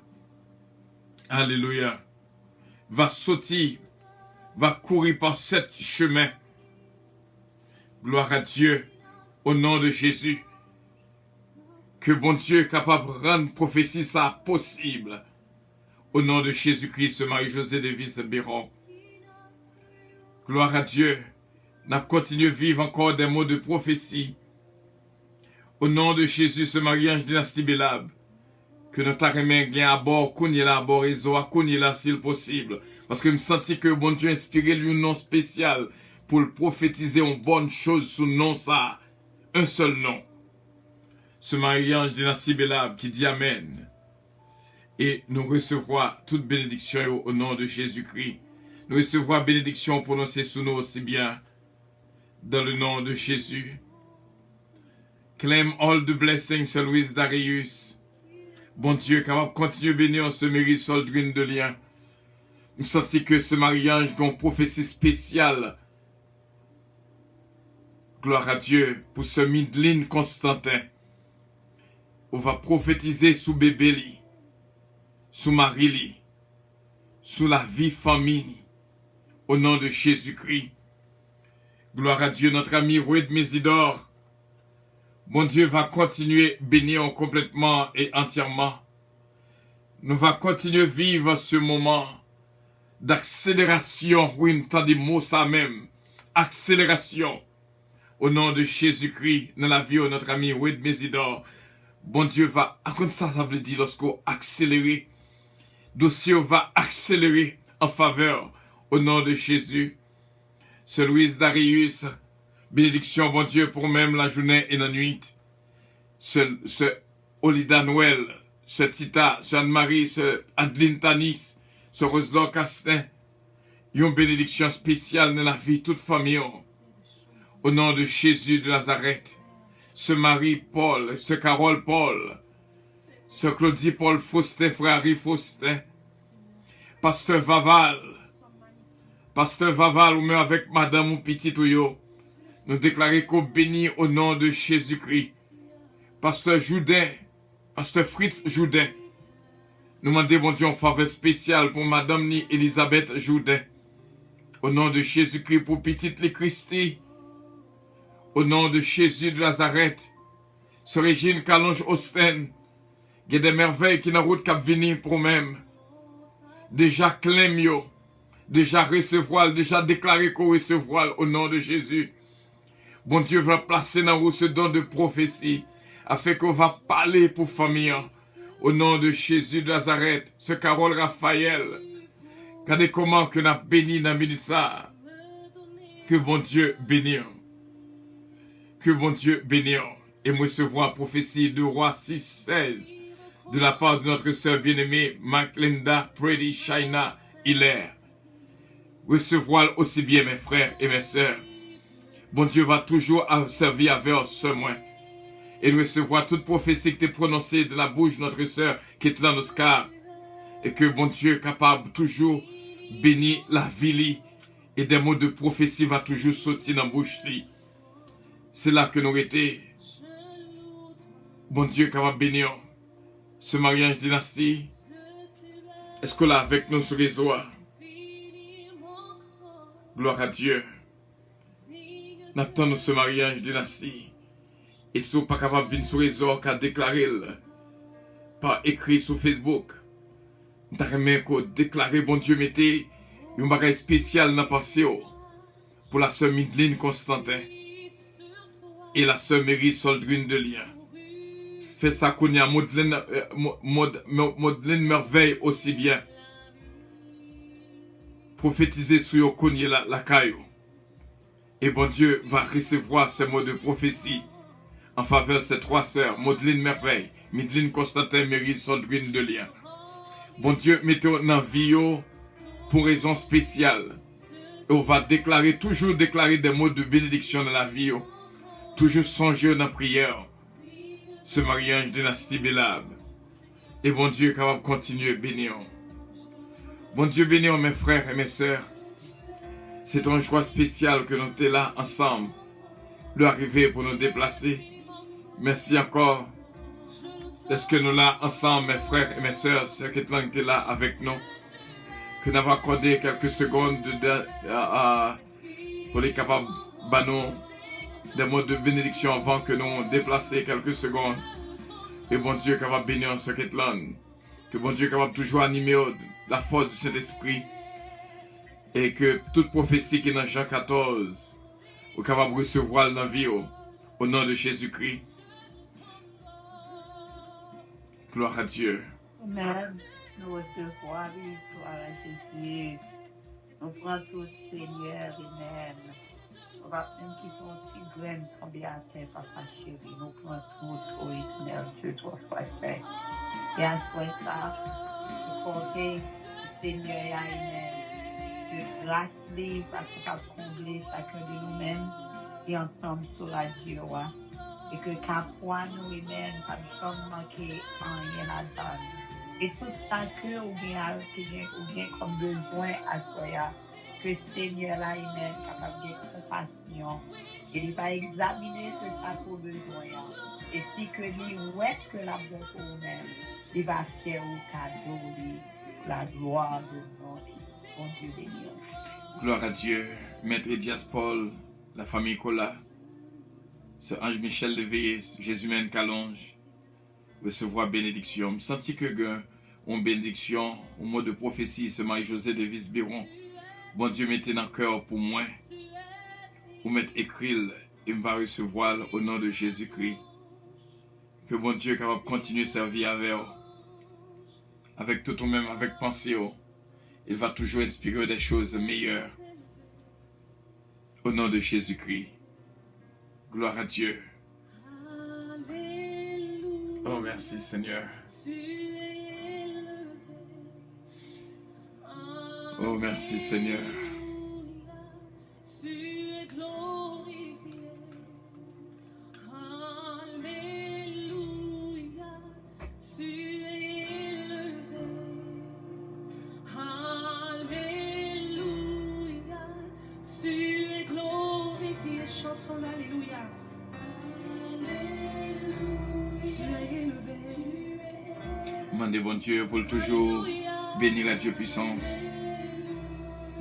Alléluia. Va sauter, va courir par ce chemin. Gloire à Dieu, au nom de Jésus. Que bon Dieu est capable de rendre prophétie ça possible. Au nom de Jésus-Christ, Marie-Josée de Vice-Biron. Gloire à Dieu. N'a continué à vivre encore des mots de prophétie. Au nom de Jésus, ce mariage dynastie Belab. Que notre armée gagne à bord, qu'on y là à bord, et Zoa, qu'on y là s'il possible. Parce que je me sentis que bon Dieu a inspiré lui un nom spécial pour le prophétiser une bonne chose sous nom ça. Un seul nom. Ce mariage dynastie Belab qui dit Amen. Et nous recevrons toute bénédiction au nom de Jésus-Christ. Nous recevrons bénédiction prononcée sous nous aussi bien. Dans le nom de Jésus. Claim all the blessings, Sir Louis Darius. Bon Dieu, capable de continuer à bénir ce mérite soldrine de lien. Nous sentons que ce mariage a une prophétie spéciale. Gloire à Dieu pour ce Midline Constantin. On va prophétiser sous bébé li, sous Marie li, sous la vie famille. Au nom de Jésus-Christ. Gloire à Dieu, notre ami Roued Mésidor. Bon Dieu va continuer à bénir complètement et entièrement. Nous va continuer à vivre ce moment d'accélération. Oui, nous des mots ça même. Accélération. Au nom de Jésus-Christ, dans la vie de notre ami Roued Mésidor. Bon Dieu va, comme ça veut dire lorsqu'on accélère. Dossier va accélérer en faveur. Au nom de Jésus. Ce Louis Darius, bénédiction, bon Dieu, pour même la journée et la nuit. Ce Olida Noël, ce Tita, ce Anne-Marie, ce Adeline Tanis, ce Roselor Castin. Une bénédiction spéciale dans la vie, toute famille. Au nom de Jésus de Nazareth. Ce Marie-Paul, ce Carole Paul, ce Claudie Paul Faustin, frère Harry Faustin. Pasteur Vaval, ou même avec madame ou petit Touyo, nous déclarons qu'on bénit au nom de Jésus-Christ. Pasteur Joudin, Pasteur Fritz Joudin, nous demandons bon Dieu en faveur spéciale pour madame ni Elisabeth Joudin. Au nom de Jésus-Christ pour petite les Christi. Au nom de Jésus de Nazareth. Ce Régine Calonge Austin. Il y a des merveilles qui n'ont route qu'à venir pour même. Déjà claim yo. Déjà recevoir, déjà déclarer qu'on recevoir au nom de Jésus. Bon Dieu va placer dans vous ce don de prophétie, afin qu'on va parler pour famille. Au nom de Jésus de Nazareth, ce Carole Raphaël, regardez comment que n'a béni dans ça. Que bon Dieu bénisse. Que bon Dieu bénisse. Et moi recevoir prophétie de Roi 6:16 de la part de notre sœur bien-aimée, Linda, Brady, Shaina, Hilaire. Recevoir aussi bien mes frères et mes sœurs. Bon Dieu va toujours servir avec ce mois. Et nous recevoir toute prophétie qui est prononcée de la bouche de notre sœur qui est dans nos cas. Et que bon Dieu est capable toujours bénir la vie Et des mots de prophétie va toujours sortir dans la bouche. C'est là que nous étions. Bon Dieu, capable de bénir ce mariage dynastie. Est-ce que là avec nous sur réseau? Gloire à Dieu. Nous attendons ce mariage dynastie. Et si vous n'êtes pas capable de venir sur réseau, qu'à déclarer par écrit sur Facebook. Nous avons déclaré, bon Dieu, mettez un bagage spécial dans la pensée pour la sœur Midline Constantin et la sœur Mary Soldrine de Lien. Fait ça qu'on y a Madeleine Merveille aussi bien. Prophétiser sur qu'on y la caillou. Et bon Dieu va recevoir ces mots de prophétie en faveur de ces trois sœurs, Madeleine Merveille, Midline Constantin, Mary Soldrine de Lien. Bon Dieu, mettez-vous dans la vie pour raison spéciale. Et on va toujours déclarer des mots de bénédiction dans la vie. Toujours songer dans la prière. Ce mariage dynastie bélable. Et bon Dieu, capable de continuer à bénir. Bon Dieu, bénir mes frères et mes sœurs. C'est un joie spécial que nous sommes là ensemble. L'arrivée pour nous déplacer. Merci encore. Est-ce que nous là ensemble, mes frères et mes sœurs, c'est que tu es là avec nous. Que nous avons accordé quelques secondes pour les capables de des mots de bénédiction avant que nous déplacer quelques secondes. Et bon Dieu capable de bénir ce Ketland. Que bon Dieu capable toujours animer la force de cet esprit. Et que toute prophétie qui est dans Jean 14, est capable de recevoir dans la vie au nom de Jésus-Christ. Gloire à Dieu. Amen. Nous recevons la victoire à Jésus. Nous prenons tout Seigneur, Amen. On va même qui sont si grandes tomber à terre, Papa chéri. Nous prenons tout au éternel, Dieu, toi, sois fait. Et à ce ça, nous comptons Seigneur, Amen. Que grâce libre, parce qu'on a comblé chacun de nous-mêmes et ensemble sur la Dieu. Et que qu'à point nous, Amen, pas de somme manquer en rien à donner. Et tout ça que ou bien comme besoin à soi, que Seigneur là, Amen, capable de compassion. Et il va examiner ce ça pour besoin. Et si que lui ouest que la bonne pour nous-mêmes, il va faire au cadeau la gloire de notre bon Dieu béni. Gloire à Dieu. Maître Dias Paul, la famille Cola, ce Ange Michel de Veillé, Jésus-Mène Calonge, recevoir bénédiction. Je sens que une bénédiction, au mot de prophétie, ce Marie-Josée de Visbiron. Bon Dieu, mettez dans le cœur pour moi, ou mettre écrit, et me va recevoir au nom de Jésus-Christ. Que bon Dieu est capable de continuer à servir avec tout ou même, avec pensée. Il va toujours inspirer des choses meilleures. Au nom de Jésus-Christ. Gloire à Dieu. Oh, merci Seigneur. Oh, merci Seigneur. Chantons l'Alléluia. Tu es élevé. Demandez bon Dieu pour toujours bénir la Dieu puissance.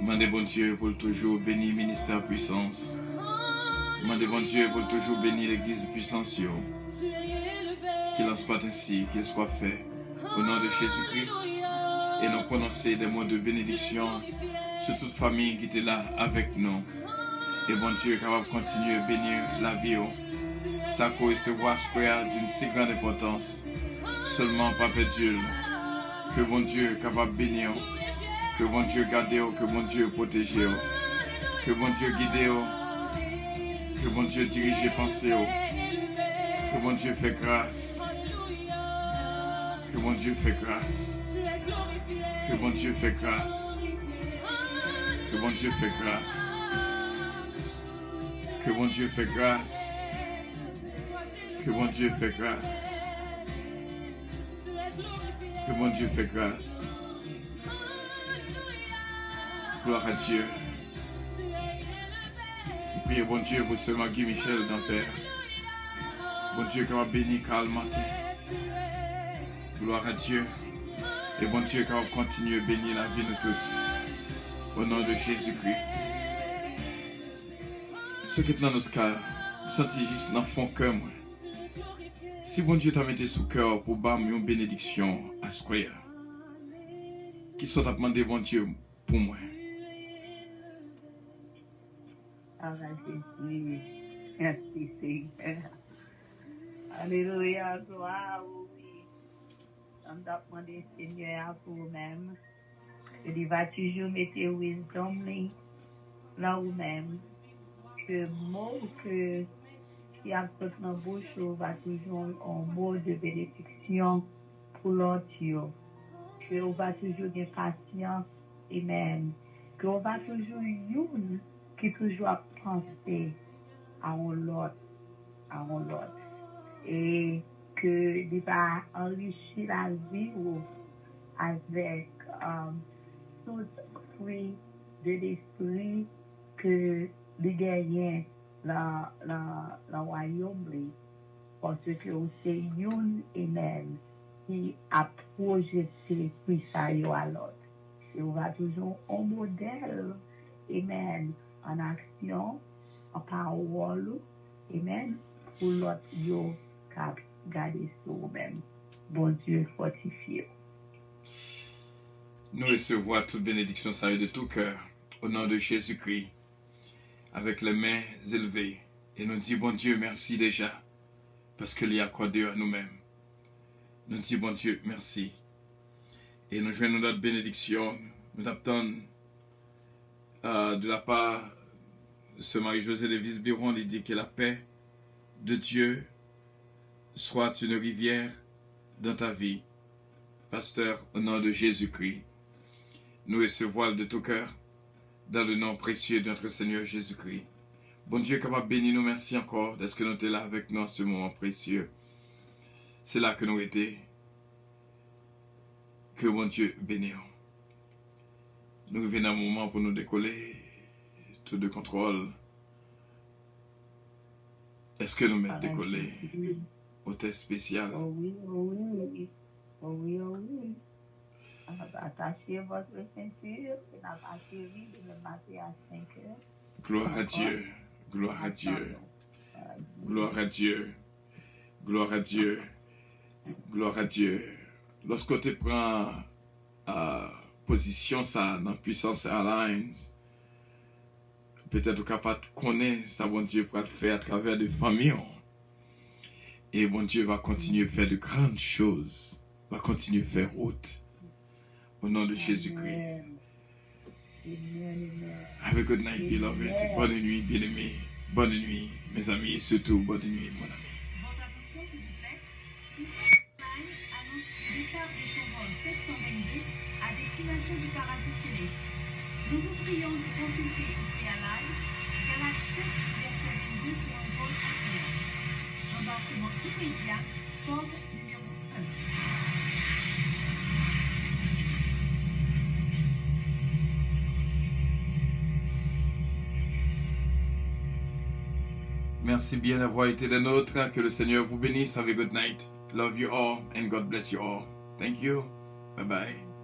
Demandez bon Dieu pour toujours bénir le ministère puissance. Demandez bon Dieu pour toujours bénir l'église puissance. Qu'il en soit ainsi, qu'il soit fait. Au nom de Jésus-Christ. Et nous prononcer des mots de bénédiction sur toute famille qui était là avec nous. Et bon Dieu est capable de continuer à bénir la vie. Ça peut recevoir ce prière d'une si grande importance. Seulement, Papa Dieu. Que bon Dieu est capable de bénir. Que bon Dieu garde. Que bon Dieu protège. Que bon Dieu guide. Que bon Dieu dirige pensée. Que bon Dieu fait grâce. Que bon Dieu fait grâce. Que bon Dieu fait grâce. Que bon Dieu fait grâce. Que bon Dieu fait grâce. Que bon Dieu fait grâce. Que bon Dieu fait grâce. Gloire à Dieu. prier, bon Dieu, pour ce Magui Michel dans Père. Bon Dieu, qui va bénir Carl matin. Gloire à Dieu. Et bon Dieu, qui va continuer à bénir la vie de toutes. Au nom de Jésus-Christ. Ce qui est dans notre cœur, je sens juste dans le fond cœur, moi. Si bon Dieu t'a mis sous cœur pour bâmer une bénédiction à ce croyant, qui soit demandé bon Dieu pour moi. Jésus, merci Seigneur. Alléluia, gloire, oui. On t'a demandé Seigneur pour vous-même. Il va toujours mettre wisdom là vous-même. Que mot que qui a fait dans bouche va toujours un mot de bénédiction pour l'autre. Que on va toujours de patience et même. Que on va toujours une qui toujours penser à l'autre. Et que il va enrichir la vie avec tout fruit de l'esprit que les gagnants le royaume parce que c'est une et même qui a projeté puis ça à l'autre. Et on va toujours un modèle amen en action, en parole, amen pour l'autre yo cap garder sur même. Bon Dieu fortifié. Nous recevons toute bénédiction ça de tout cœur au nom de Jésus-Christ avec les mains élevées et nous disons bon Dieu merci déjà parce qu'il y a accordé à nous-mêmes. Nous disons bon Dieu merci et nous joignons notre bénédiction. Nous attendons de la part de ce Marie-Josée de Visbiron, il dit que la paix de Dieu soit une rivière dans ta vie. Pasteur, au nom de Jésus-Christ, nous recevons de tout cœur dans le nom précieux de notre Seigneur Jésus-Christ. Bon Dieu, capable de bénir nous, merci encore d'être que nous sommes là avec nous en ce moment précieux. C'est là que nous étions. Que bon Dieu bénisse. Nous revenons à un moment pour nous décoller. Tout de contrôle. Est-ce que nous mettons décoller au test spécial? Oh oui, oh oui, oh oui, oh oui. Attachez votre ceinture et attachez de le matin à 5 heures. Gloire à Dieu, gloire à Dieu, gloire à Dieu, gloire à Dieu, gloire à Dieu. Lorsque tu prends position ça dans Puissance Airlines, peut-être capable de connaître ça, bon Dieu, pour le faire à travers des familles. Et bon Dieu va continuer à faire de grandes choses, va continuer à faire route. Au nom de Jésus-Christ. Have a good night, beloved. Bonne nuit, bien-aimés. Bonne nuit, mes amis, et surtout bonne nuit, mon ami. Votre attention, s'il vous plaît. Puissance Airlines annonce le départ de son vol 722 à destination du paradis céleste. Nous vous prions de consulter au préalable Galates 7, verset 22 pour un vol agréable. Embarquement immédiat, porte numéro 1. Merci bien d'avoir été des nôtres. Que le Seigneur vous bénisse. Have a good night. Love you all and God bless you all. Thank you. Bye bye.